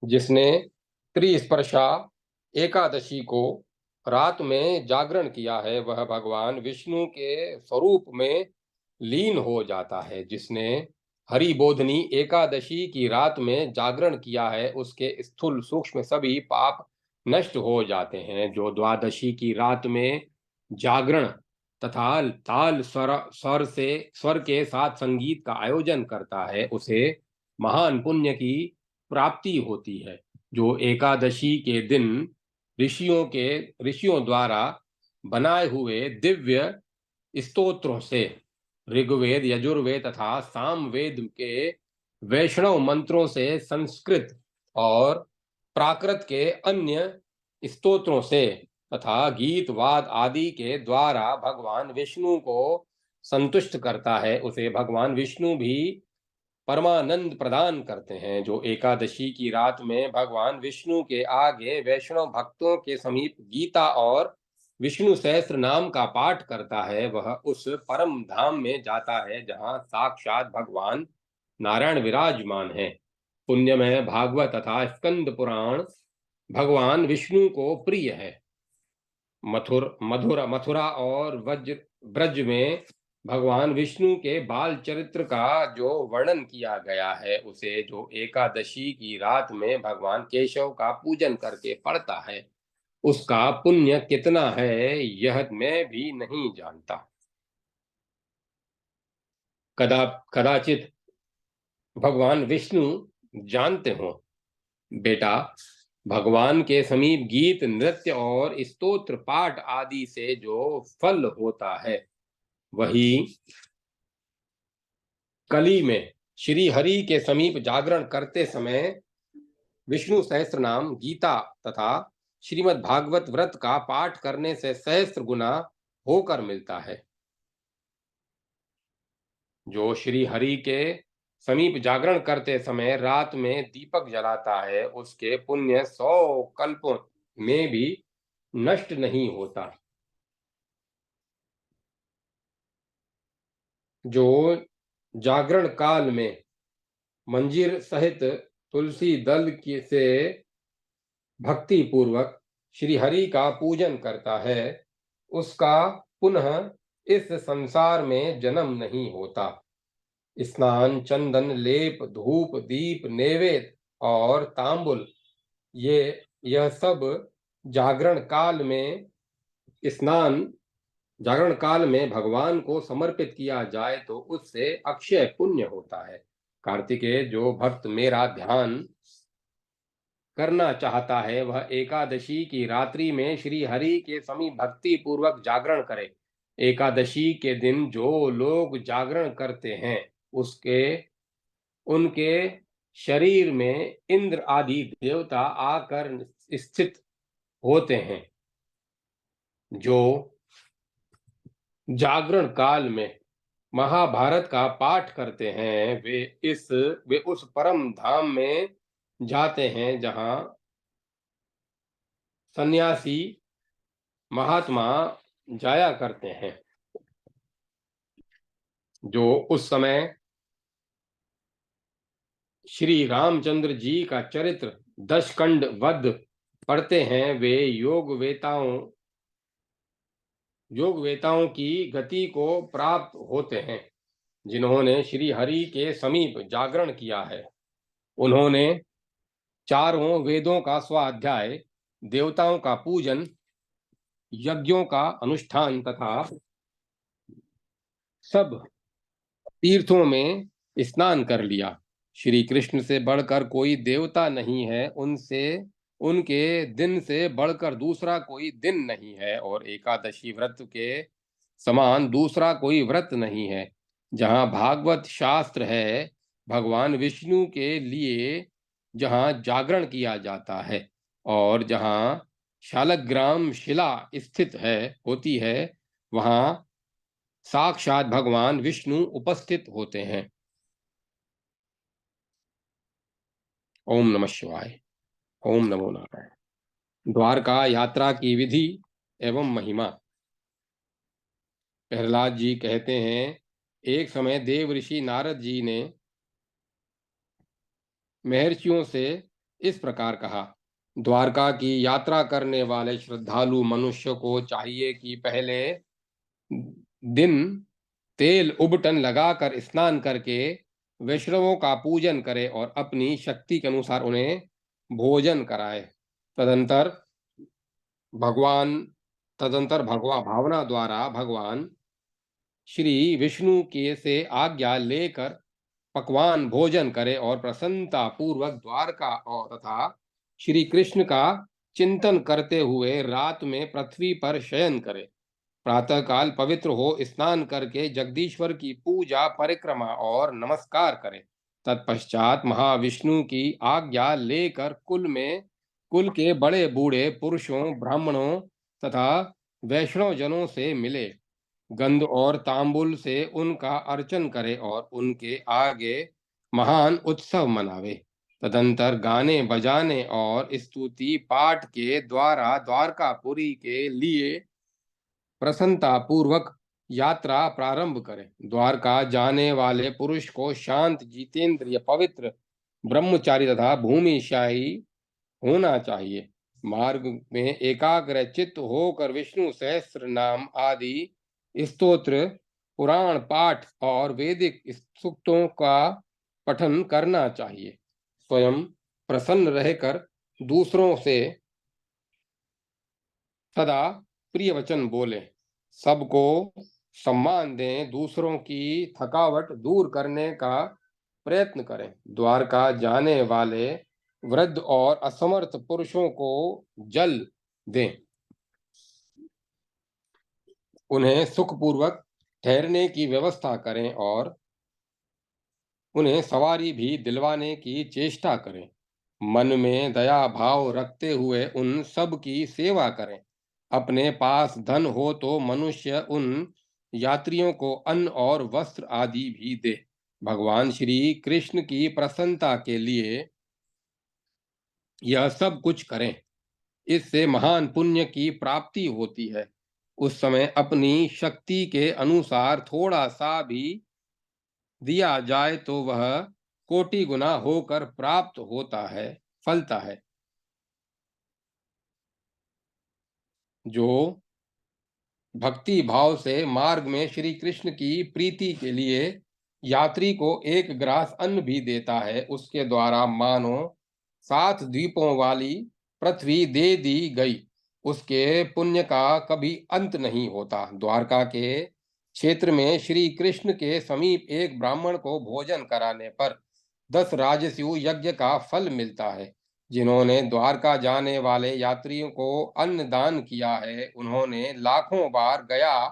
जिसने त्रिस्पर्शा एकादशी को रात में जागरण किया है, वह भगवान विष्णु के स्वरूप में लीन हो जाता है। जिसने हरिबोधनी एकादशी की रात में जागरण किया है, उसके स्थूल सूक्ष्म सभी पाप नष्ट हो जाते हैं। जो द्वादशी की रात में जागरण तथा ताल स्वर के साथ संगीत का आयोजन करता है, उसे महान पुण्य की प्राप्ति होती है। जो एकादशी के दिन ऋषियों द्वारा बनाए हुए दिव्य स्तोत्रों से ऋग्वेद, यजुर्वेद तथा सामवेद के वैष्णव मंत्रों से संस्कृत और प्राकृत के अन्य स्तोत्रों से तथा गीत वाद आदि के द्वारा भगवान विष्णु को संतुष्ट करता है, उसे भगवान विष्णु भी परमानंद प्रदान करते हैं। जो एकादशी की रात में भगवान विष्णु के आगे वैष्णव भक्तों के समीप गीता और विष्णु सहस्त्र नाम का पाठ करता है, वह उस परम धाम में जाता है जहां साक्षात भगवान नारायण विराजमान है। पुण्यमय भागवत तथा स्कंद पुराण भगवान विष्णु को प्रिय है। मथुरा और ब्रज में भगवान विष्णु के बाल चरित्र का जो वर्णन किया गया है, उसे जो एकादशी की रात में भगवान केशव का पूजन करके पढ़ता है, उसका पुण्य कितना है यह मैं भी नहीं जानता। कदाचित भगवान विष्णु जानते हो। बेटा, भगवान के समीप गीत, नृत्य और स्तोत्र पाठ आदि से जो फल होता है, वही कली में श्री हरि के समीप जागरण करते समय विष्णु सहस्त्र नाम, गीता तथा श्रीमद् भागवत व्रत का पाठ करने से सहस्त्र गुना होकर मिलता है। जो श्री हरि के समीप जागरण करते समय रात में दीपक जलाता है, उसके पुण्य 100 कल्पों में भी नष्ट नहीं होता। जो जागरण काल में मंजीर सहित तुलसी दल से भक्ति पूर्वक श्री हरि का पूजन करता है, उसका पुनः इस संसार में जन्म नहीं होता। स्नान, चंदन, लेप, धूप, दीप, नैवेद्य और तांबुल, यह सब जागरण काल में स्नान जागरण काल में भगवान को समर्पित किया जाए तो उससे अक्षय पुण्य होता है। कार्तिकेय, जो भक्त मेरा ध्यान करना चाहता है, वह एकादशी की रात्रि में श्री हरि के समीप भक्ति पूर्वक जागरण करे। एकादशी के दिन जो लोग जागरण करते हैं, उनके शरीर में इंद्र आदि देवता आकर स्थित होते हैं। जो जागरण काल में महाभारत का पाठ करते हैं, वे उस परम धाम में जाते हैं जहां सन्यासी महात्मा जाया करते हैं। जो उस समय श्री रामचंद्र जी का चरित्र दशकंड वध पढ़ते हैं, वे योग वेताओं की गति को प्राप्त होते हैं। जिन्होंने श्री हरि के समीप जागरण किया है, उन्होंने चारों वेदों का स्वाध्याय, देवताओं का पूजन, यज्ञों का अनुष्ठान तथा सब तीर्थों में स्नान कर लिया। श्री कृष्ण से बढ़कर कोई देवता नहीं है, उनसे उनके दिन से बढ़कर दूसरा कोई दिन नहीं है, और एकादशी व्रत के समान दूसरा कोई व्रत नहीं है। जहाँ भागवत शास्त्र है, भगवान विष्णु के लिए जहाँ जागरण किया जाता है, और जहाँ शालग्राम शिला स्थित है होती है, वहाँ साक्षात भगवान विष्णु उपस्थित होते हैं। ओम नमः शिवाय। ओम नमो नारायण। द्वारका यात्रा की विधि एवं महिमा। प्रहलाद जी कहते हैं, एक समय देव ऋषि नारद जी ने महर्षियों से इस प्रकार कहा, द्वारका की यात्रा करने वाले श्रद्धालु मनुष्य को चाहिए कि पहले दिन तेल उबटन लगाकर स्नान करके वैष्णवों का पूजन करे और अपनी शक्ति के अनुसार उन्हें भोजन कराए। तदंतर भगवान भगवा भावना द्वारा भगवान श्री विष्णु के से आज्ञा लेकर पकवान भोजन करे और प्रसन्नता पूर्वक द्वारका और तथा श्री कृष्ण का चिंतन करते हुए रात में पृथ्वी पर शयन करे। प्रातःकाल पवित्र हो स्नान करके जगदीश्वर की पूजा परिक्रमा और नमस्कार करें। तत्पश्चात महाविष्णु की आज्ञा लेकर कुल के बड़े बूढ़े पुरुषों, ब्राह्मणों तथा वैष्णव जनों से मिले, गंध और तांबुल से उनका अर्चन करे और उनके आगे महान उत्सव मनावे। तदंतर गाने बजाने और स्तुति पाठ के द्वारा द्वारकापुरी के लिए प्रसन्नता पूर्वक यात्रा प्रारंभ करें। द्वारका जाने वाले पुरुष को शांत, जितेंद्रिय, पवित्र, ब्रह्मचारी तथा भूमिशाही होना चाहिए। मार्ग में एकाग्र चित्त होकर विष्णु सहस्त्र नाम आदि स्तोत्र, पुराण पाठ और वैदिक सूक्तों का पठन करना चाहिए। स्वयं प्रसन्न रहकर दूसरों से सदा प्रिय वचन बोले, सबको सम्मान दें, दूसरों की थकावट दूर करने का प्रयत्न करें। द्वारका जाने वाले वृद्ध और असमर्थ पुरुषों को जल दें, उन्हें सुखपूर्वक ठहरने की व्यवस्था करें और उन्हें सवारी भी दिलवाने की चेष्टा करें। मन में दया भाव रखते हुए उन सब की सेवा करें। अपने पास धन हो तो मनुष्य उन यात्रियों को अन्न और वस्त्र आदि भी दे। भगवान श्री कृष्ण की प्रसन्नता के लिए यह सब कुछ करें। इससे महान पुण्य की प्राप्ति होती है। उस समय अपनी शक्ति के अनुसार थोड़ा सा भी दिया जाए तो वह कोटि गुना होकर प्राप्त होता है, फलता है। जो भक्ति भाव से मार्ग में श्री कृष्ण की प्रीति के लिए यात्री को एक ग्रास अन्न भी देता है, उसके द्वारा मानो 7 द्वीपों वाली पृथ्वी दे दी गई। उसके पुण्य का कभी अंत नहीं होता। द्वारका के क्षेत्र में श्री कृष्ण के समीप एक ब्राह्मण को भोजन कराने पर 10 राजस्यु यज्ञ का फल मिलता है। जिन्होंने द्वारका जाने वाले यात्रियों को अन्न दान किया है, उन्होंने लाखों बार गया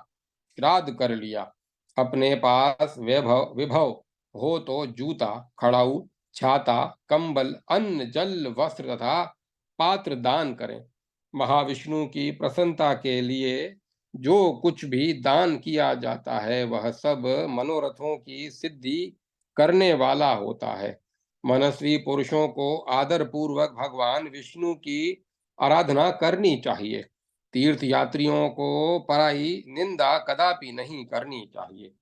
श्राद्ध कर लिया। अपने पास वैभव विभव हो तो जूता, खड़ाऊ, छाता, कंबल, अन्न, जल, वस्त्र तथा पात्र दान करें। महाविष्णु की प्रसन्नता के लिए जो कुछ भी दान किया जाता है, वह सब मनोरथों की सिद्धि करने वाला होता है। मनस्वी पुरुषों को आदर पूर्वक भगवान विष्णु की आराधना करनी चाहिए। तीर्थ यात्रियों को पराई निंदा कदापि नहीं करनी चाहिए।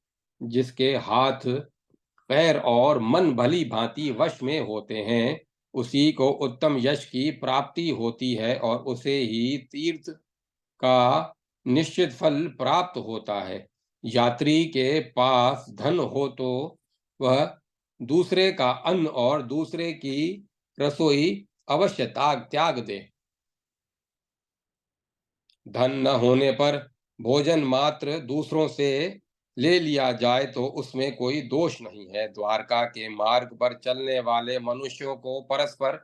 जिसके हाथ, पैर और मन भली भांति वश में होते हैं, उसी को उत्तम यश की प्राप्ति होती है और उसे ही तीर्थ का निश्चित फल प्राप्त होता है। यात्री के पास धन हो तो वह दूसरे का अन्न और दूसरे की रसोई अवश्य त्याग दे। धन न होने पर भोजन मात्र दूसरों से ले लिया जाए तो उसमें कोई दोष नहीं है। द्वारका के मार्ग पर चलने वाले मनुष्यों को परस्पर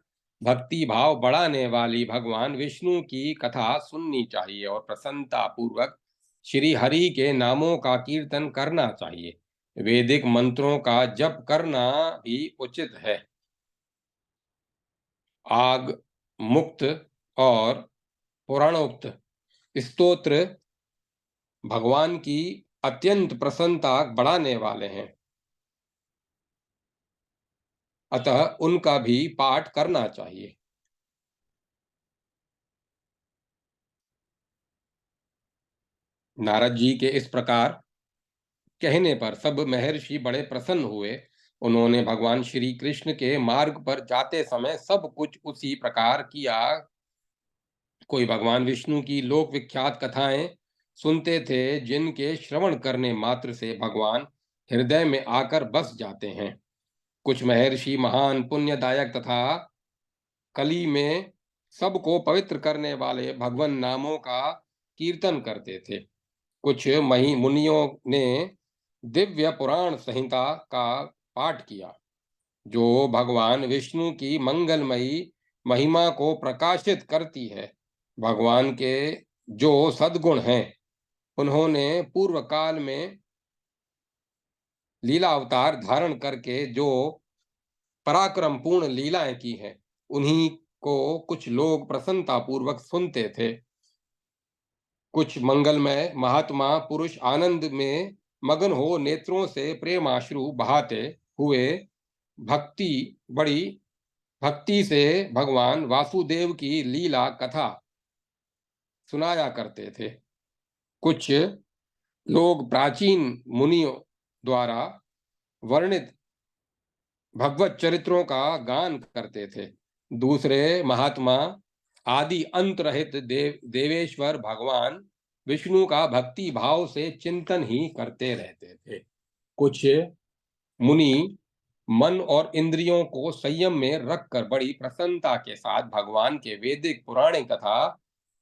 भक्ति भाव बढ़ाने वाली भगवान विष्णु की कथा सुननी चाहिए और प्रसन्नता पूर्वक श्री हरि के नामों का कीर्तन करना चाहिए। वैदिक मंत्रों का जप करना भी उचित है। आग मुक्त और पुराणोक्त स्तोत्र भगवान की अत्यंत प्रसन्नता बढ़ाने वाले हैं, अतः उनका भी पाठ करना चाहिए। नारद जी के इस प्रकार कहने पर सब महर्षि बड़े प्रसन्न हुए। उन्होंने भगवान श्री कृष्ण के मार्ग पर जाते समय सब कुछ उसी प्रकार किया। कोई भगवान विष्णु की लोक विख्यात कथाएं सुनते थे, जिनके श्रवण करने मात्र से भगवान हृदय में आकर बस जाते हैं। कुछ महर्षि महान पुण्यदायक तथा कली में सबको पवित्र करने वाले भगवान नामों का कीर्तन करते थे। कुछ मही मुनियों ने दिव्य पुराण संहिता का पाठ किया, जो भगवान विष्णु की मंगलमयी महिमा को प्रकाशित करती है। भगवान के जो सद्गुण हैं, उन्होंने पूर्व काल में लीला अवतार धारण करके जो पराक्रम पूर्ण लीलाएं की हैं, उन्हीं को कुछ लोग प्रसन्नता पूर्वक सुनते थे। कुछ मंगलमय महात्मा पुरुष आनंद में मगन हो नेत्रों से प्रेमाश्रु बहाते हुए भक्ति बड़ी भक्ति से भगवान वासुदेव की लीला कथा सुनाया करते थे। कुछ लोग प्राचीन मुनियों द्वारा वर्णित भगवत चरित्रों का गान करते थे। दूसरे महात्मा आदि अंत रहित देवेश्वर भगवान विष्णु का भक्ति भाव से चिंतन ही करते रहते थे। कुछ मुनि मन और इंद्रियों को संयम में रखकर बड़ी प्रसन्नता के साथ भगवान के वैदिक पुराणिक तथा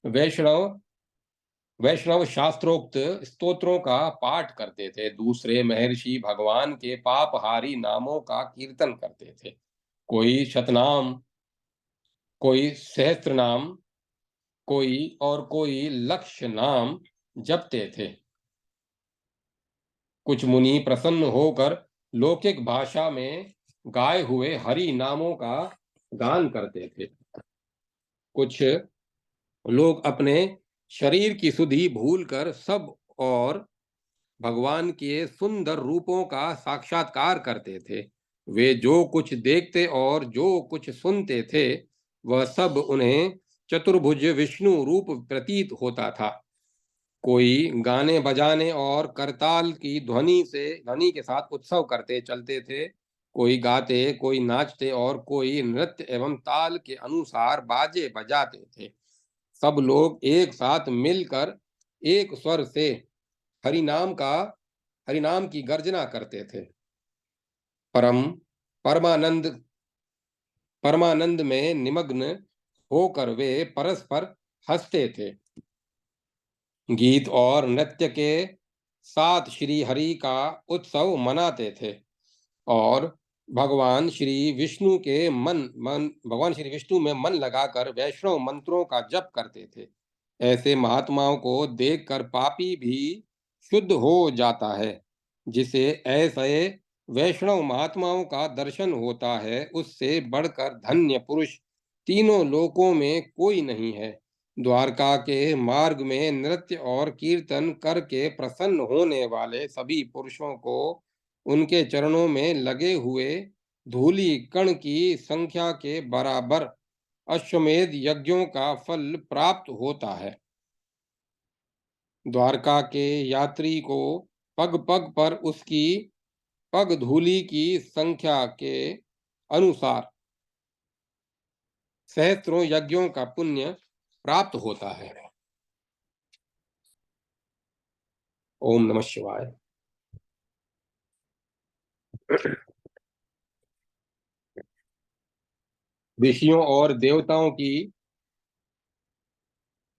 वैष्णव वैष्णव शास्त्रोक्त स्तोत्रों का पाठ करते थे। दूसरे महर्षि भगवान के पापहारी नामों का कीर्तन करते थे। कोई शतनाम, कोई सहस्त्र नाम, कोई लक्ष्य नाम जपते थे। कुछ मुनि प्रसन्न होकर लौकिक भाषा में गाए हुए हरि नामों का गान करते थे। कुछ लोग अपने शरीर की सुधि भूलकर सब और भगवान के सुंदर रूपों का साक्षात्कार करते थे। वे जो कुछ देखते और जो कुछ सुनते थे, वह सब उन्हें चतुर्भुज विष्णु रूप प्रतीत होता था। कोई गाने बजाने और करताल की ध्वनि के साथ उत्सव करते चलते थे। कोई गाते, कोई नाचते और कोई नृत्य एवं ताल के अनुसार बाजे बजाते थे। सब लोग एक साथ मिलकर एक स्वर से हरिनाम का हरिनाम की गर्जना करते थे। परम परमानंद परमानंद में निमग्न होकर वे परस्पर हंसते थे। गीत और नृत्य के साथ श्री हरि का उत्सव मनाते थे और भगवान श्री विष्णु में मन लगाकर वैष्णव मंत्रों का जप करते थे। ऐसे महात्माओं को देखकर पापी भी शुद्ध हो जाता है। जिसे ऐसे वैष्णव महात्माओं का दर्शन होता है, उससे बढ़कर धन्य पुरुष तीनों लोकों में कोई नहीं है। द्वारका के मार्ग में नृत्य और कीर्तन करके प्रसन्न होने वाले सभी पुरुषों को उनके चरणों में लगे हुए धूलि कण की संख्या के बराबर अश्वमेध यज्ञों का फल प्राप्त होता है। द्वारका के यात्री को पग पग पर उसकी पग धूलि की संख्या के अनुसार सहस्त्रों यज्ञों का पुण्य प्राप्त होता है। ओम नमः शिवाय। ऋषियों और देवताओं की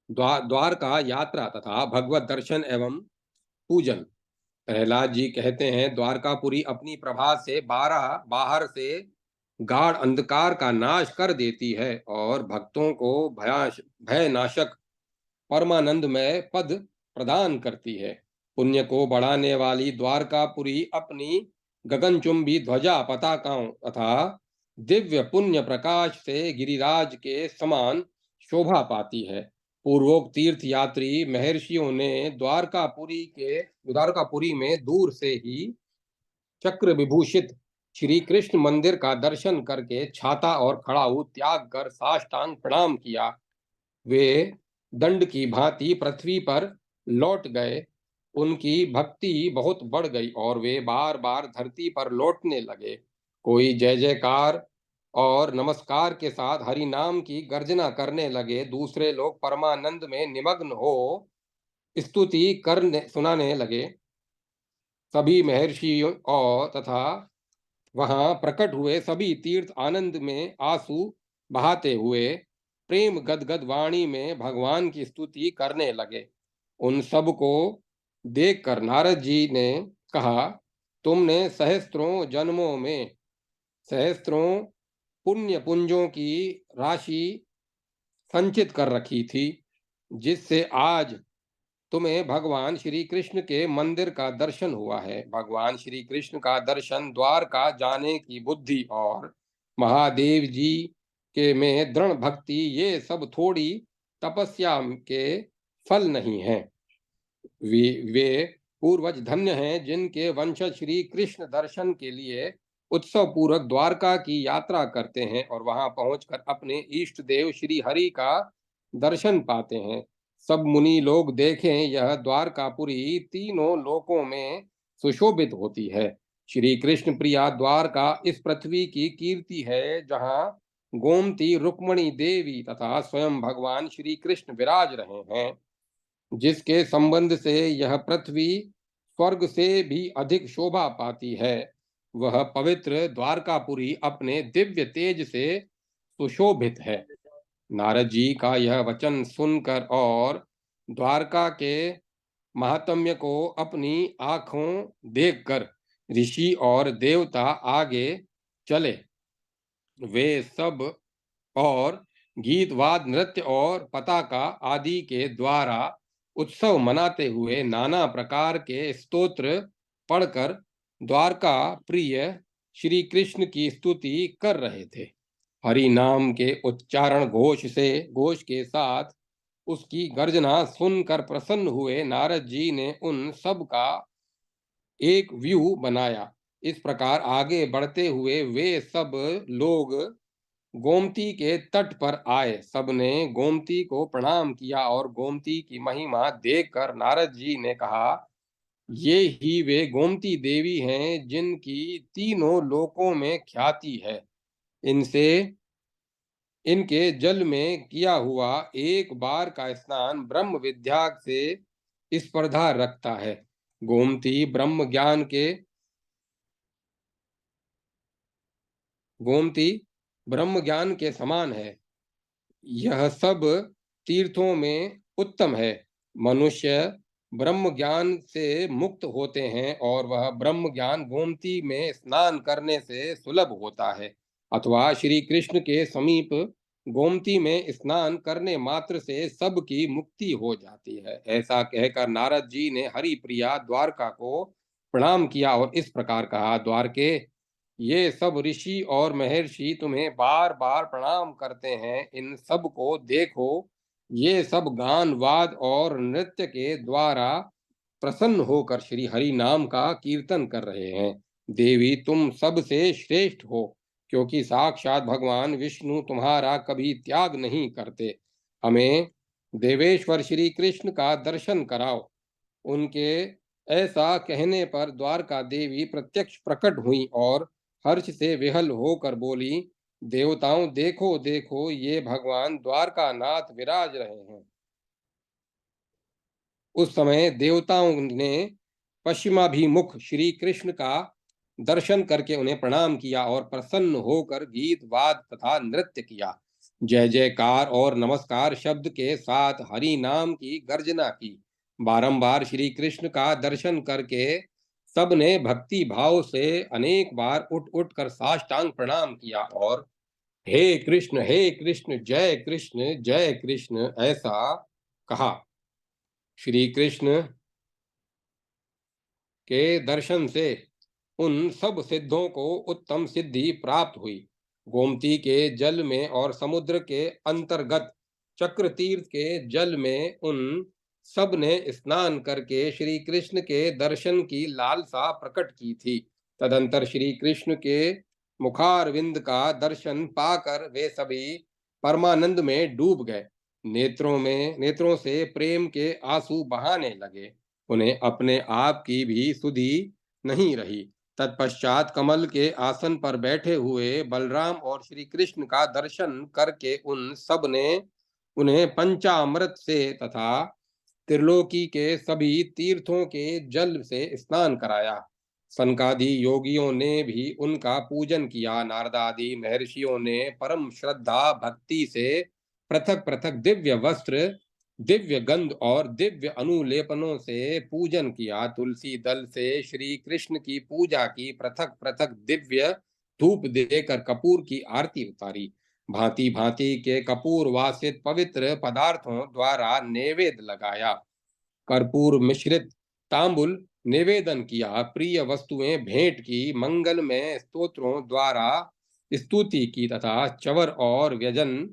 द्वारका यात्रा तथा भगवत दर्शन एवं पूजन। प्रहलाद जी कहते हैं, द्वारकापुरी अपनी प्रभा से बाहर से गाढ़ अंधकार का नाश कर देती है और भक्तों को भय नाशक परमानंदमय पद प्रदान करती है। पुण्य को बढ़ाने वाली द्वारकापुरी अपनी गगनचुंबी ध्वजा पताकाओं तथा दिव्य पुण्य प्रकाश से गिरिराज के समान शोभा पाती है। पूर्वोक्त तीर्थ यात्री महर्षियों ने द्वारकापुरी में दूर से ही चक्र विभूषित श्री कृष्ण मंदिर का दर्शन करके छाता और खड़ाऊ त्याग कर साष्टांग प्रणाम किया। वे दंड की भांति पृथ्वी पर लौट गए। उनकी भक्ति बहुत बढ़ गई और वे बार बार धरती पर लौटने लगे। कोई जय जयकार और नमस्कार के साथ हरि नाम की गर्जना करने लगे। दूसरे लोग परमानंद में निमग्न हो स्तुति करने सुनाने लगे। सभी महर्षियों और तथा वहां प्रकट हुए सभी तीर्थ आनंद में आंसू बहाते हुए प्रेम गदगद वाणी में भगवान की स्तुति करने लगे। उन सब को देखकर नारद जी ने कहा, तुमने सहस्त्रों जन्मों में सहस्त्रों पुण्य पुंजों की राशि संचित कर रखी थी, जिससे आज तुम्हें भगवान श्री कृष्ण के मंदिर का दर्शन हुआ है। भगवान श्री कृष्ण का दर्शन, द्वारका जाने की बुद्धि और महादेव जी के में दृढ़ भक्ति, ये सब थोड़ी तपस्या के फल नहीं है। वे पूर्वज धन्य हैं जिनके वंशज श्री कृष्ण दर्शन के लिए उत्सव पूर्वक द्वारका की यात्रा करते हैं और वहां पहुंचकर अपने इष्ट देव श्री हरि का दर्शन पाते हैं। सब मुनि लोग देखें, यह द्वारकापुरी तीनों लोकों में सुशोभित होती है। श्री कृष्ण प्रिया द्वारका इस पृथ्वी की कीर्ति है, जहां गोमती रुक्मणी देवी तथा स्वयं भगवान श्री कृष्ण विराज रहे हैं, जिसके संबंध से यह पृथ्वी स्वर्ग से भी अधिक शोभा पाती है। वह पवित्र द्वारकापुरी अपने दिव्य तेज से सुशोभित है। नारद जी का यह वचन सुनकर और द्वारका के महात्म्य को अपनी आंखों देखकर ऋषि और देवता आगे चले। वे सब और गीत वाद नृत्य और पताका आदि के द्वारा उत्सव मनाते हुए नाना प्रकार के स्तोत्र पढ़कर द्वारका प्रिय श्री कृष्ण की स्तुति कर रहे थे। हरि नाम के उच्चारण घोष के साथ उसकी गर्जना सुनकर प्रसन्न हुए नारद जी ने उन सब का एक व्यू बनाया। इस प्रकार आगे बढ़ते हुए वे सब लोग गोमती के तट पर आए। सबने गोमती को प्रणाम किया और गोमती की महिमा देखकर नारद जी ने कहा, ये ही वे गोमती देवी हैं जिनकी तीनों लोकों में ख्याति है। इनसे इनके जल में किया हुआ एक बार का स्नान ब्रह्म विद्या से स्पर्धा रखता है। गोमती गोमती ब्रह्म ज्ञान के समान है। यह सब तीर्थों में उत्तम है। मनुष्य ब्रह्म ज्ञान से मुक्त होते हैं और वह ब्रह्म ज्ञान गोमती में स्नान करने से सुलभ होता है, अथवा श्री कृष्ण के समीप गोमती में स्नान करने मात्र से सबकी मुक्ति हो जाती है। ऐसा कहकर नारद जी ने हरि प्रिया द्वारका को प्रणाम किया और इस प्रकार कहा, द्वारके, ये सब ऋषि और महर्षि तुम्हें बार बार प्रणाम करते हैं। इन सब को देखो, ये सब गान वाद और नृत्य के द्वारा प्रसन्न होकर श्री हरि नाम का कीर्तन कर रहे हैं। देवी, तुम सबसे श्रेष्ठ हो, क्योंकि साक्षात भगवान विष्णु तुम्हारा कभी त्याग नहीं करते। हमें देवेश्वर श्री कृष्ण का दर्शन कराओ। उनके ऐसा कहने पर द्वारका देवी प्रत्यक्ष प्रकट हुई और हर्ष से विहल होकर बोली, देवताओं, देखो देखो, ये भगवान द्वारका नाथ विराज रहे हैं। उस समय देवताओं ने पश्चिमाभिमुख श्री कृष्ण का दर्शन करके उन्हें प्रणाम किया और प्रसन्न होकर गीत वाद तथा नृत्य किया। जय जयकार और नमस्कार शब्द के साथ हरि नाम की गर्जना की। बारंबार श्री कृष्ण का दर्शन करके सबने भक्ति भाव से अनेक बार उठ उठ कर साष्टांग प्रणाम किया और हे कृष्ण जय कृष्ण ऐसा कहा। श्री कृष्ण के दर्शन से उन सब सिद्धों को उत्तम सिद्धि प्राप्त हुई। गोमती के जल में और समुद्र के अंतर्गत चक्र तीर्थ के जल में उन सब ने स्नान करके श्री कृष्ण के दर्शन की लालसा प्रकट की थी। तदंतर श्री कृष्ण के मुखारविंद का दर्शन पाकर वे सभी परमानंद में डूब गए। नेत्रों से प्रेम के आंसू बहाने लगे। उन्हें अपने आप की भी सुधि नहीं रही। तत्पश्चात कमल के आसन पर बैठे हुए बलराम और श्री कृष्ण का दर्शन करके उन सब ने उन्हें पंचामृत से तथा त्रिलोकी के सभी तीर्थों के जल से स्नान कराया। सनकादि योगियों ने भी उनका पूजन किया। नारदादि महर्षियों ने परम श्रद्धा भक्ति से पृथक पृथक दिव्य वस्त्र, दिव्य गंध और दिव्य अनुलेपनों से पूजन किया। तुलसी दल से श्री कृष्ण की पूजा की। पृथक पृथक दिव्य धूप देकर कपूर की आरती उतारी। भांति भांति के कपूर वासित पवित्र पदार्थों द्वारा नैवेद्य लगाया। कर्पूर मिश्रित तांबुल निवेदन किया। प्रिय वस्तुएं भेंट की। मंगल में स्तोत्रों द्वारा स्तुति की तथा चवर और व्यजन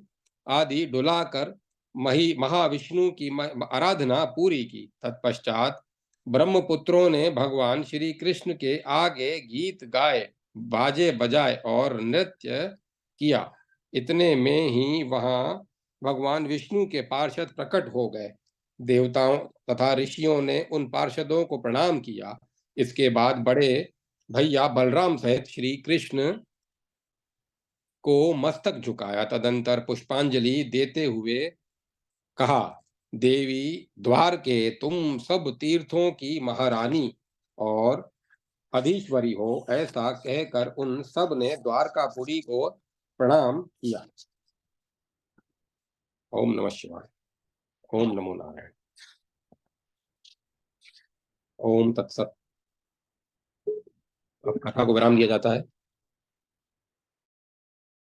आदि डुलाकर महाविष्णु की आराधना पूरी की। तत्पश्चात ब्रह्मपुत्रों ने भगवान श्री कृष्ण के आगे गीत गाए, बाजे बजाए और नृत्य किया। इतने में ही वहां भगवान विष्णु के पार्षद प्रकट हो गए। देवताओं तथा ऋषियों ने उन पार्षदों को प्रणाम किया। इसके बाद बड़े भैया बलराम सहित श्री कृष्ण को मस्तक झुकाया। तदंतर पुष्पांजलि देते हुए कहा, देवी द्वार के तुम सब तीर्थों की महारानी और अधीश्वरी हो। ऐसा कहकर उन सब ने द्वारकापुरी को प्रणाम किया। ओम नमः शिवाय। ओम नमो नारायण। ओम तत्सत। अब कथा को विराम दिया जाता है।